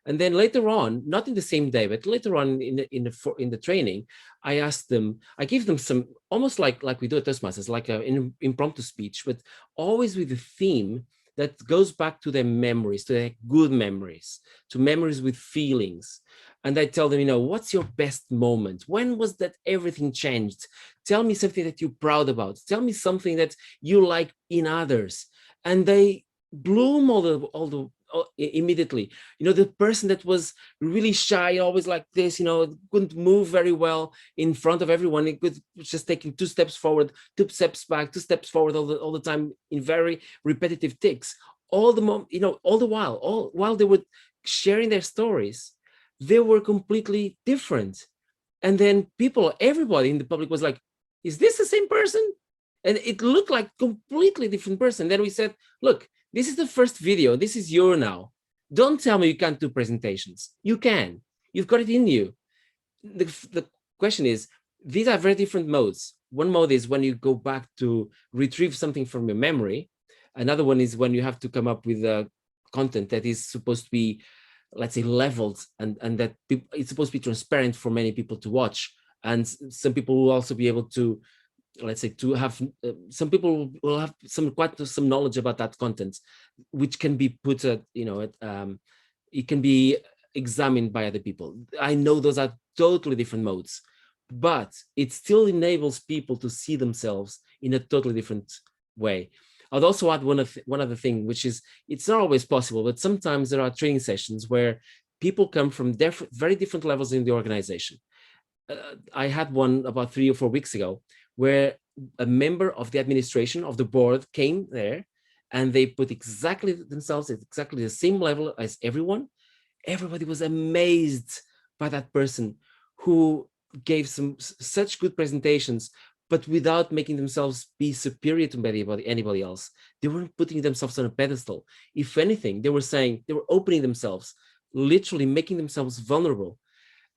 And then later on, not in the same day, but later on in the training, I asked them, I gave them some, almost like we do at Toastmasters, like an impromptu speech, but always with a theme that goes back to their memories, to their good memories, to memories with feelings. And I tell them, what's your best moment? When was that everything changed? Tell me something that you're proud about. Tell me something that you like in others. And they bloom immediately. The person that was really shy, always like this, couldn't move very well in front of everyone. It was just taking 2 steps forward, 2 steps back, 2 steps forward all the time in very repetitive ticks. All the while they were sharing their stories, they were completely different. And then everybody in the public was like, is this the same person? And it looked like completely different person. Then we said, look, this is the first video. This is your now. Don't tell me you can't do presentations. You can. You've got it in you. The question is, these are very different modes. One mode is when you go back to retrieve something from your memory. Another one is when you have to come up with content that is supposed to be, let's say, leveled and that it's supposed to be transparent for many people to watch. And some people will also be able to, let's say, to have some people will have quite some knowledge about that content, which can be put at, it can be examined by other people. I know those are totally different modes, but it still enables people to see themselves in a totally different way. I'd also add one other thing, which is it's not always possible, but sometimes there are training sessions where people come from very different levels in the organization. I had one about 3 or 4 weeks ago where a member of the administration of the board came there and they put exactly themselves at exactly the same level as everyone. Everybody was amazed by that person who gave such good presentations, but without making themselves be superior to anybody else. They weren't putting themselves on a pedestal. If anything, they were opening themselves, literally making themselves vulnerable.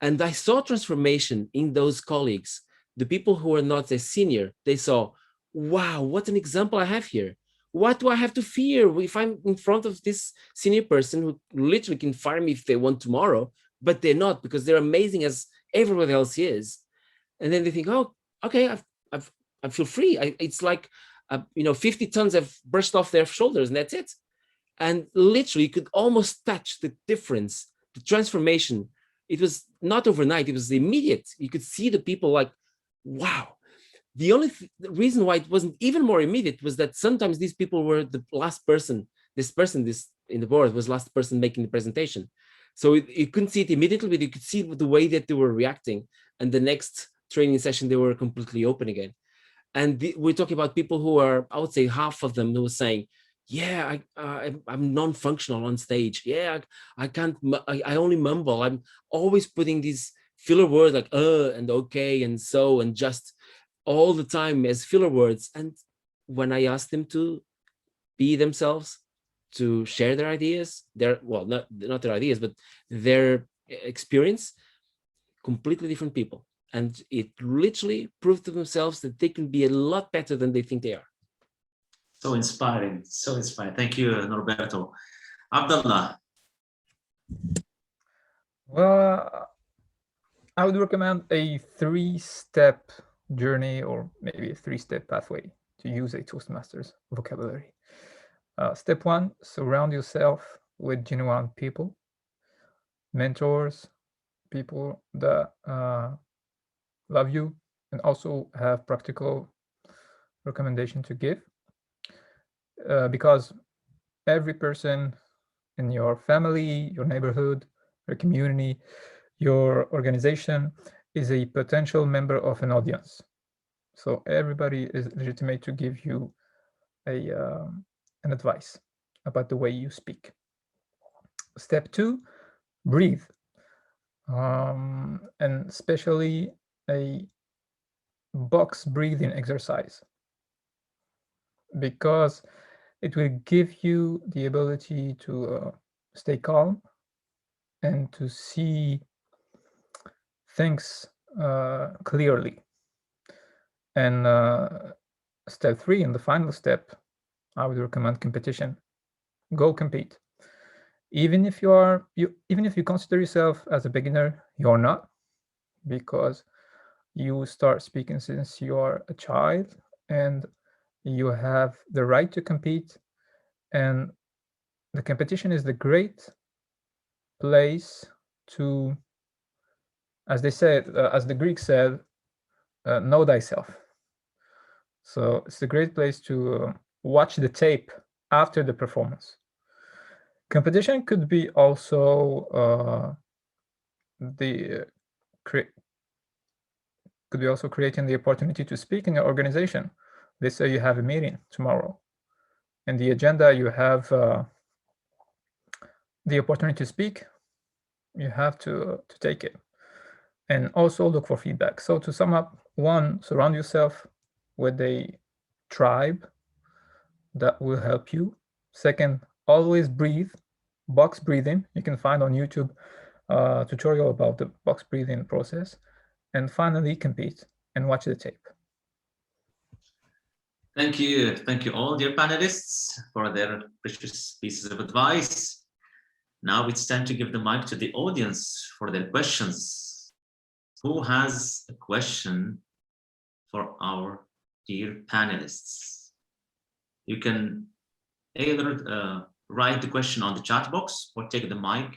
And I saw transformation in those colleagues. The people who are not as senior, they saw, wow, what an example I have here. What do I have to fear if I'm in front of this senior person who literally can fire me if they want tomorrow, but they're not because they're amazing as everybody else is. And then they think, oh, okay, I feel free. It's like, 50 tons have brushed off their shoulders and that's it. And literally you could almost touch the difference, the transformation. It was not overnight, it was immediate. You could see the people like, wow. The only reason why it wasn't even more immediate was that sometimes these people were the last person, this in the board was last person making the presentation. So you couldn't see it immediately, but you could see the way that they were reacting. And the next training session, they were completely open again. And we're talking about people who are, I would say half of them who were saying, yeah, I'm non-functional on stage. Yeah, I can't, I only mumble. I'm always putting these filler words like and okay and so and just all the time as filler words. And when I ask them to be themselves, to share their ideas, well, not their ideas, but their experience, completely different people. And it literally proved to themselves that they can be a lot better than they think they are.
So inspiring, so inspiring. Thank you, Norberto. Abdullah.
Well, I would recommend a 3-step journey, or maybe a 3-step pathway to use a Toastmasters vocabulary. Step 1, surround yourself with genuine people, mentors, people that love you and also have practical recommendation to give, because every person in your family, your neighborhood, your community, your organization is a potential member of an audience. So everybody is legitimate to give you an advice about the way you speak. Step 2, breathe, and especially a box breathing exercise, because it will give you the ability to stay calm and to see things clearly. And step 3, and the final step, I would recommend competition. Go compete. Even if you consider yourself as a beginner, you're not, because you start speaking since you are a child, and you have the right to compete. And the competition is the great place to, as they said, as the Greeks said, know thyself. So it's a great place to watch the tape after the performance. Competition could be also creating the opportunity to speak in your organization. Let's say you have a meeting tomorrow, and the agenda you have the opportunity to speak. You have to take it, and also look for feedback. So to sum up, 1, surround yourself with a tribe that will help you. 2nd, always breathe, box breathing. You can find on YouTube a tutorial about the box breathing process. And finally, compete and watch the tape.
Thank you all dear panelists for their precious pieces of advice. Now it's time to give the mic to the audience for their questions. Who has a question for our dear panelists? You can either write the question on the chat box or take the mic.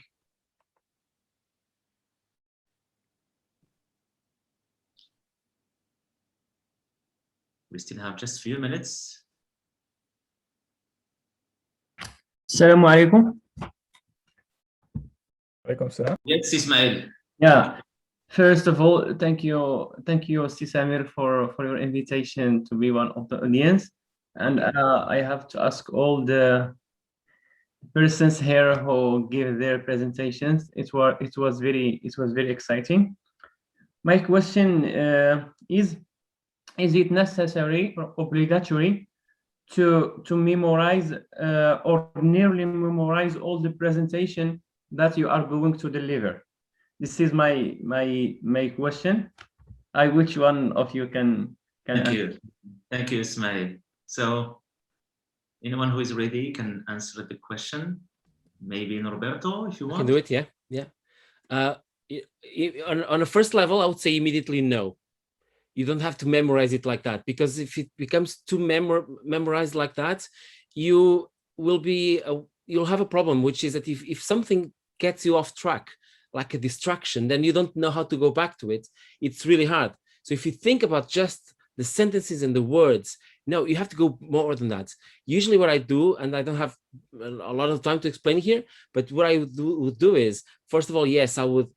We still have just a few minutes.
Assalamu alaikum.
Alaikum salam.
Yes, Ismail.
Yeah. First of all, thank you, Sti Samir, for your invitation to be one of the audience. And I have to ask all the persons here who give their presentations. It was very exciting. My question is it necessary or obligatory to memorize or nearly memorize all the presentation that you are going to deliver? This is my question. Which one of you can
Thank you, Ismail. So anyone who is ready can answer the question. Maybe Norberto, if you want.
I can do it, yeah. On a first level, I would say immediately no. You don't have to memorize it like that, because if it becomes too memorized like that, you'll have a problem, which is that if something gets you off track, like a distraction, then you don't know how to go back to it. It's really hard. So if you think about just the sentences and the words, no, you have to go more than that. Usually what I do, and I don't have a lot of time to explain here, but what I would do is, first of all, yes, I would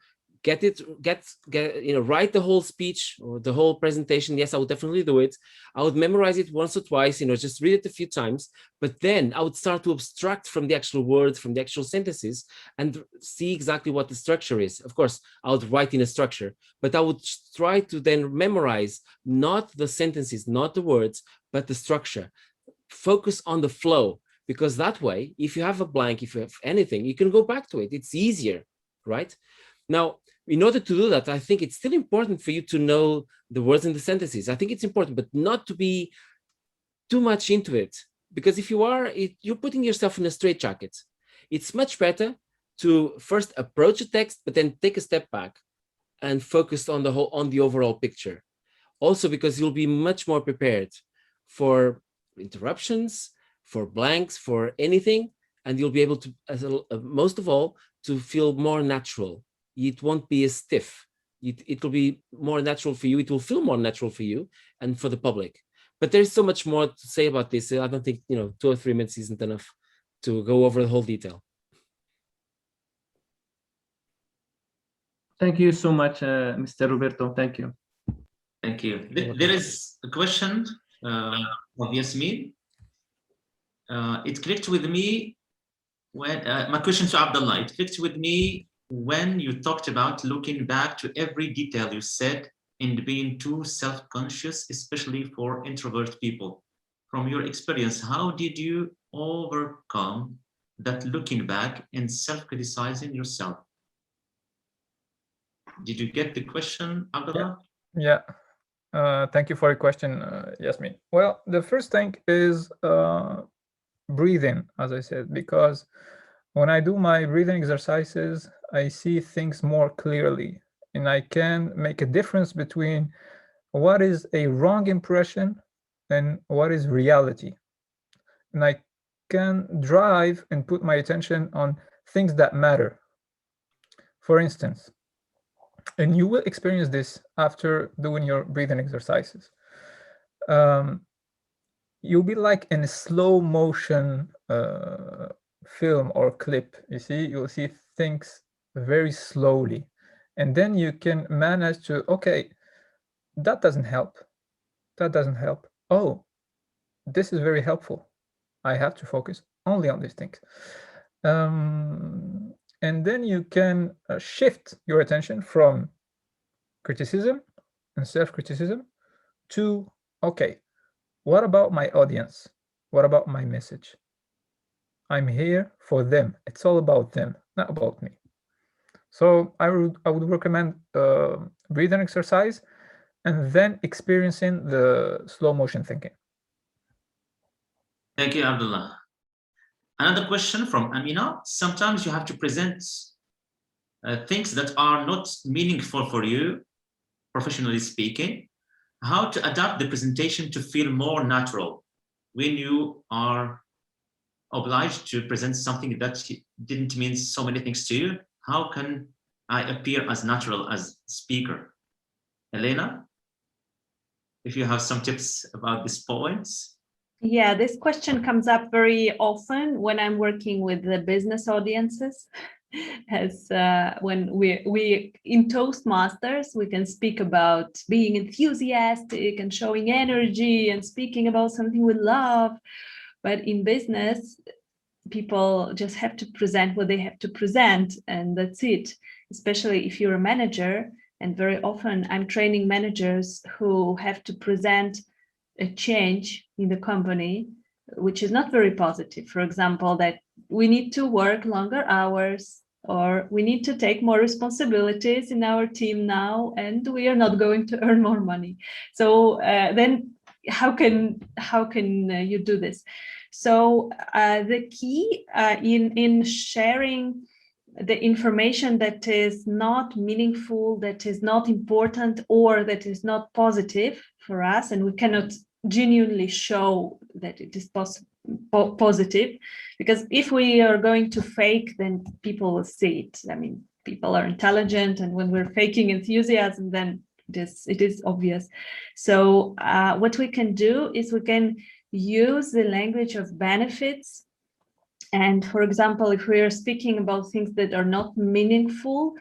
write the whole speech or the whole presentation. Yes, I would definitely do it. I would memorize it once or twice, just read it a few times, but then I would start to abstract from the actual words, from the actual sentences, and see exactly what the structure is. Of course, I would write in a structure, but I would try to then memorize not the sentences, not the words, but the structure. Focus on the flow, because that way, if you have a blank, if you have anything, you can go back to it. It's easier, right? Now, in order to do that, I think it's still important for you to know the words and the sentences. I think it's important, but not to be too much into it, because if you are, you're putting yourself in a straitjacket. It's much better to first approach a text, but then take a step back and focus on the overall picture. Also, because you'll be much more prepared for interruptions, for blanks, for anything, and you'll be able to, most of all, to feel more natural. It won't be as stiff. It will be more natural for you. It will feel more natural for you and for the public. But there's so much more to say about this. I don't think 2 or 3 minutes isn't enough to go over the whole detail.
Thank you so much, Mr. Roberto. Thank you.
Thank you. There is a question of Yasmin. It clicked with me when my question to Abdullah. It clicked with me when you talked about looking back to every detail you said and being too self-conscious, especially for introvert people. From your experience, how did you overcome that looking back and self-criticizing yourself? Did you get the question, Abdullah?
Yeah. Thank you for your question, Yasmin. Well, the first thing is breathing, as I said, because when I do my breathing exercises, I see things more clearly, and I can make a difference between what is a wrong impression and what is reality. And I can drive and put my attention on things that matter. For instance, and you will experience this after doing your breathing exercises. You'll be like in a slow motion film or clip. You'll see things very slowly, and then you can manage to, okay, that doesn't help. That doesn't help. Oh, this is very helpful. I have to focus only on these things. And then you can shift your attention from criticism and self-criticism to, okay, what about my audience? What about my message? I'm here for them. It's all about them, not about me. So I would recommend breathing exercise and then experiencing the slow motion thinking.
Thank you, Abdullah. Another question from Amina. Sometimes you have to present things that are not meaningful for you, professionally speaking. How to adapt the presentation to feel more natural when you are obliged to present something that didn't mean so many things to you? How can I appear as natural as speaker? Elena, if you have some tips about these points.
Yeah, this question comes up very often when I'm working with the business audiences. As when we in Toastmasters, we can speak about being enthusiastic and showing energy and speaking about something with love. But in business, people just have to present what they have to present, and that's it. Especially if you're a manager, and very often I'm training managers who have to present a change in the company, which is not very positive. For example, that we need to work longer hours, or we need to take more responsibilities in our team now, and we are not going to earn more money. So then how can you do this? So the key in sharing the information that is not meaningful, that is not important, or that is not positive for us, and we cannot genuinely show that it is positive, because if we are going to fake, then people will see it. I mean, people are intelligent, and when we're faking enthusiasm, then it is obvious. So what we can do is we can use the language of benefits. And for example, if we are speaking about things that are not meaningful,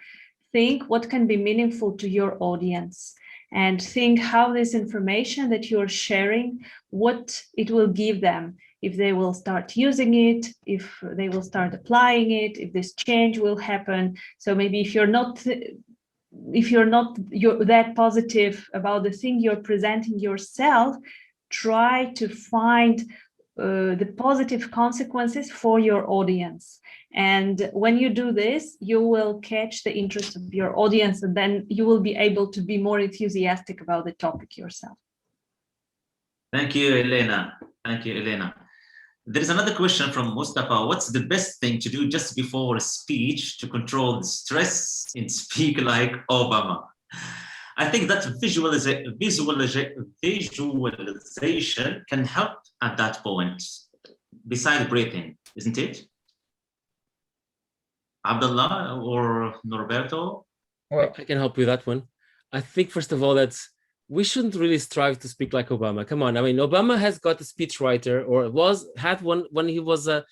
think what can be meaningful to your audience, and think how this information that you're sharing, what it will give them, if they will start using it, if they will start applying it, if this change will happen. So maybe if you're not that positive about the thing you're presenting yourself, try to find the positive consequences for your audience. And when you do this, you will catch the interest of your audience, and then you will be able to be more enthusiastic about the topic yourself.
Thank you, Elena. Thank you, Elena. There is another question from Mustafa. What's the best thing to do just before a speech to control the stress and speak like Obama? I think that visualization can help at that point, besides breathing, isn't it? Abdullah or Norberto?
Well,
I can help you with that one. I think, first of all, that we shouldn't really strive to speak like Obama. Come on. I mean, Obama has got a speechwriter, or had one when he was a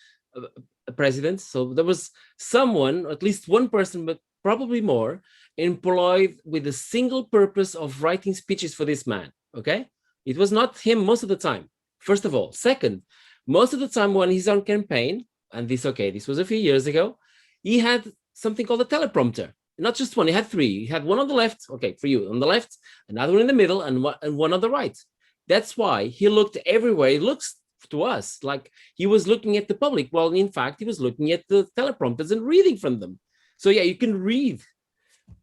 president. So there was someone, at least one person, but probably more, employed with the single purpose of writing speeches for this man. Okay. It was not him most of the time, first of all. Second, most of the time when he's on campaign, and this was a few years ago, he had something called a teleprompter. Not just one, he had three. He had one on the left, okay, for you, on the left, another one in the middle, and one on the right. That's why he looked everywhere. He looks to us like he was looking at the public. Well, in fact, he was looking at the teleprompters and reading from them. So yeah, you can read.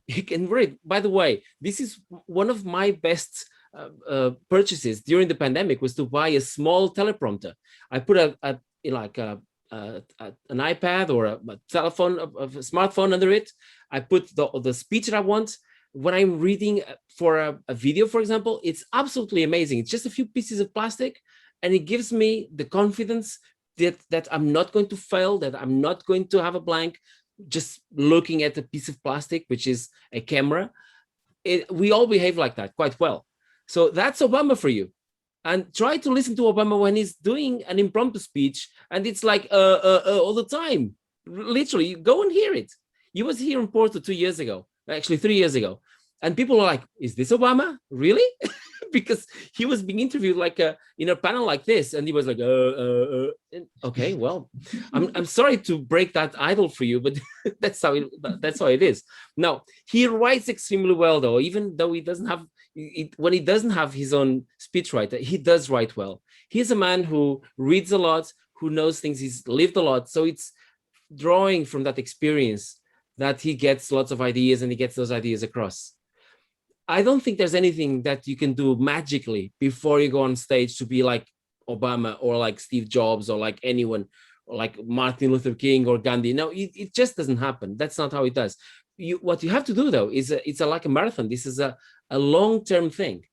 You can read. By the way, this is one of my best purchases during the pandemic, was to buy a small teleprompter. I put an iPad or a telephone, a smartphone under it. I put the speech that I want. When I'm reading for a video, for example, it's absolutely amazing. It's just a few pieces of plastic, and it gives me the confidence that I'm not going to fail, that I'm not going to have a blank, just looking at a piece of plastic, which is a camera. We all behave like that quite well. So that's Obama for you. And try to listen to Obama when he's doing an impromptu speech, and it's like all the time. Literally, go and hear it. He was here in Porto 2 years ago, actually 3 years ago, and people were like, "Is this Obama? Really?" Because he was being interviewed like in a panel like this, and he was like, "Okay, well, I'm sorry to break that idol for you, but that's how it is." Now he writes extremely well, though, even though he doesn't have. When he doesn't have his own speechwriter, he does write well. He's a man who reads a lot, who knows things, he's lived a lot. So it's drawing from that experience that he gets lots of ideas, and he gets those ideas across. I don't think there's anything that you can do magically before you go on stage to be like Obama or like Steve Jobs or like anyone, or like Martin Luther King or Gandhi. No, it just doesn't happen. That's not how it does. What you have to do, though, is it's like a marathon. This is a long-term thing.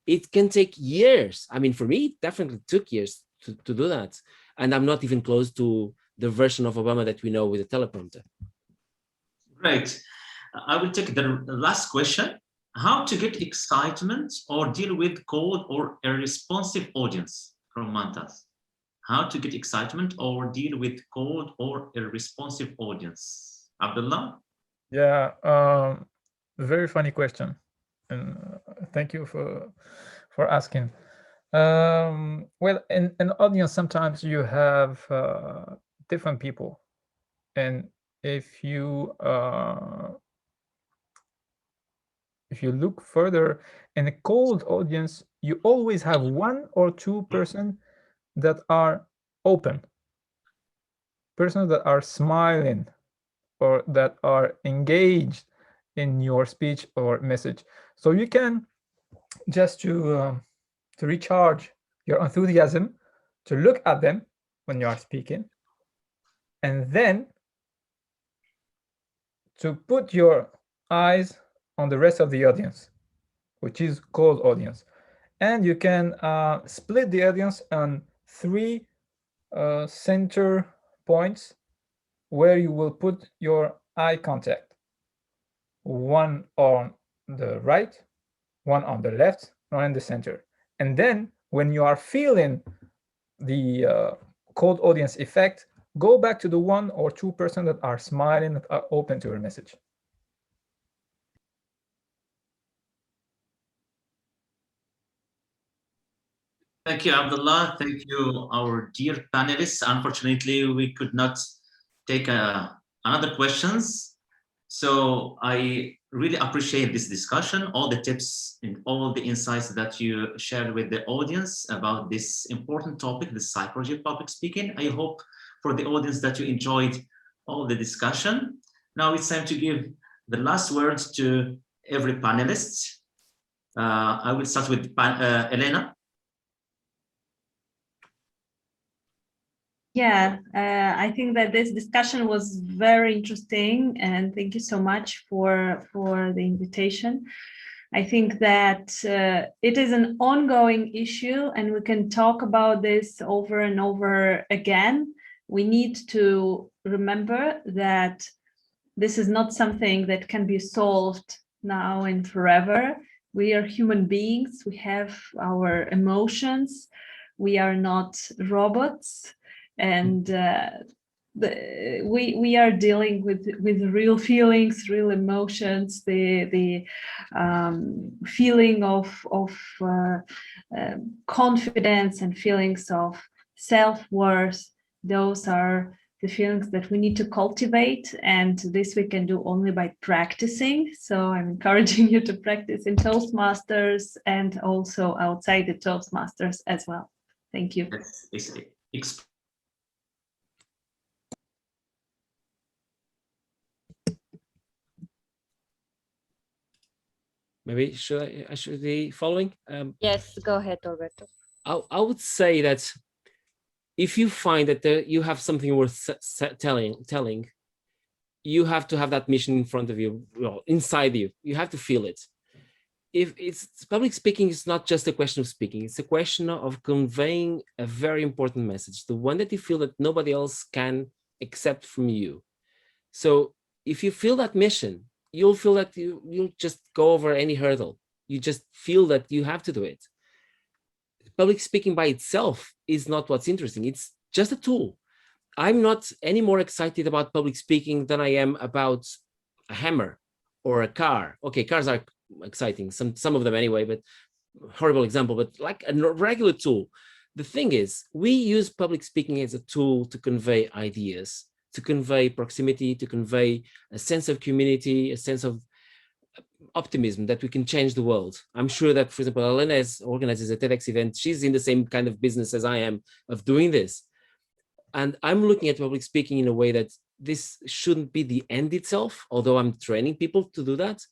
It can take years. I mean, for me, it definitely took years to do that. And I'm not even close to the version of Obama that we know with a teleprompter.
Great. I will take the last question. How to get excitement or deal with cold or irresponsive audience, from Mantas. How to get excitement or deal with cold or irresponsive audience. Abdullah?
Yeah, very funny question, and thank you for asking. Well, in an audience, sometimes you have different people, and if you look further in a cold audience, you always have one or two persons that are open, persons that are smiling, or that are engaged in your speech or message. So you can just to recharge your enthusiasm, to look at them when you are speaking, and then to put your eyes on the rest of the audience, which is cold audience. And you can split the audience on 3 center points where you will put your eye contact. One on the right, one on the left, one in the center. And then when you are feeling the cold audience effect, go back to the 1 or 2 persons that are smiling, that are open to your message.
Thank you, Abdullah. Thank you, our dear panelists. Unfortunately, we could not take another questions. So I really appreciate this discussion, all the tips and all the insights that you shared with the audience about this important topic, the psychology of public speaking. I hope for the audience that you enjoyed all the discussion. Now it's time to give the last words to every panelist. I will start with Elena.
Yeah, I think that this discussion was very interesting, and thank you so much for the invitation. I think that it is an ongoing issue, and we can talk about this over and over again. We need to remember that this is not something that can be solved now and forever. We are human beings. We have our emotions. We are not robots. And we are dealing with real feelings, real emotions, the feeling of confidence and feelings of self-worth. Those are the feelings that we need to cultivate, and this we can do only by practicing. So I'm encouraging you to practice in Toastmasters and also outside the Toastmasters as well. Thank you.
Maybe I should be following?
Yes, go ahead, Roberto.
I would say that if you find that you have something worth telling, you have to have that mission in front of you, well, inside you. You have to feel it. If it's public speaking, it's not just a question of speaking. It's a question of conveying a very important message, the one that you feel that nobody else can accept from you. So if you feel that mission, you'll feel that you'll just go over any hurdle. You just feel that you have to do it. Public speaking by itself is not what's interesting. It's just a tool. I'm not any more excited about public speaking than I am about a hammer or a car. Okay, cars are exciting, some of them anyway, but horrible example, but like a regular tool. The thing is, we use public speaking as a tool to convey ideas, to convey proximity, to convey a sense of community, a sense of optimism that we can change the world. I'm sure that, for example, Elena organizes a TEDx event. She's in the same kind of business as I am of doing this. And I'm looking at public speaking in a way that this shouldn't be the end itself, although I'm training people to do that.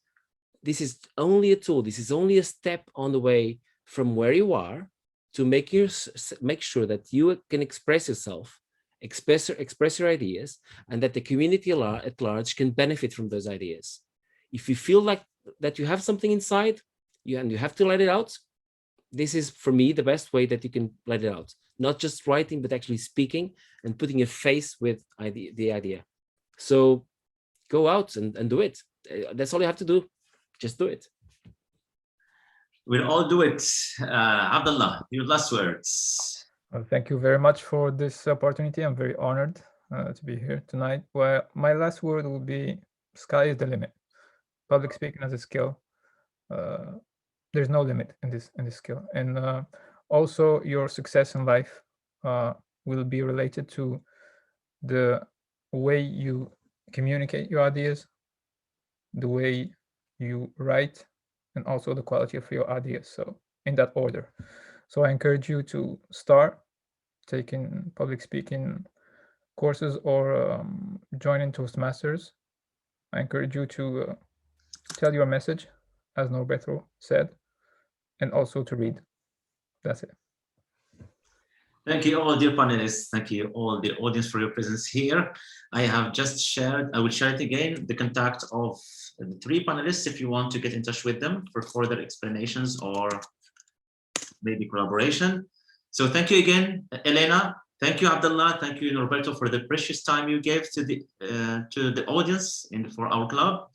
This is only a tool. This is only a step on the way from where you are to make sure that you can express yourself, express your ideas, and that the community at large can benefit from those ideas. If you feel like that you have something inside and you have to let it out, this is, for me, the best way that you can let it out. Not just writing, but actually speaking and putting a face with the idea. So go out and do it. That's all you have to do. Just do it.
We'll all do it. Abdullah, your last words.
Well, thank you very much for this opportunity. I'm very honored to be here tonight. Well, my last word will be, sky is the limit. Public speaking as a skill. There's no limit in this skill. And also your success in life will be related to the way you communicate your ideas, the way you write, and also the quality of your ideas. So in that order. So I encourage you to start taking public speaking courses or joining Toastmasters. I encourage you to tell your message, as Norberto said, and also to read. That's it.
Thank you all, dear panelists. Thank you all the audience for your presence here. I have just shared, I will share it again, the contact of the three panelists if you want to get in touch with them for further explanations or maybe collaboration. So thank you again, Elena. Thank you, Abdullah. Thank you, Norberto, for the precious time you gave to the audience and for our club.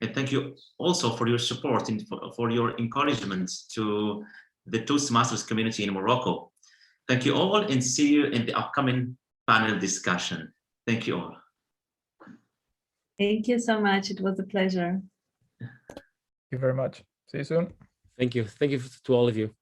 And thank you also for your support and for your encouragement to the Toastmasters community in Morocco. Thank you all, and see you in the upcoming panel discussion. Thank you all.
Thank you so much. It was a pleasure.
Thank you very much. See you soon.
Thank you. Thank you to all of you.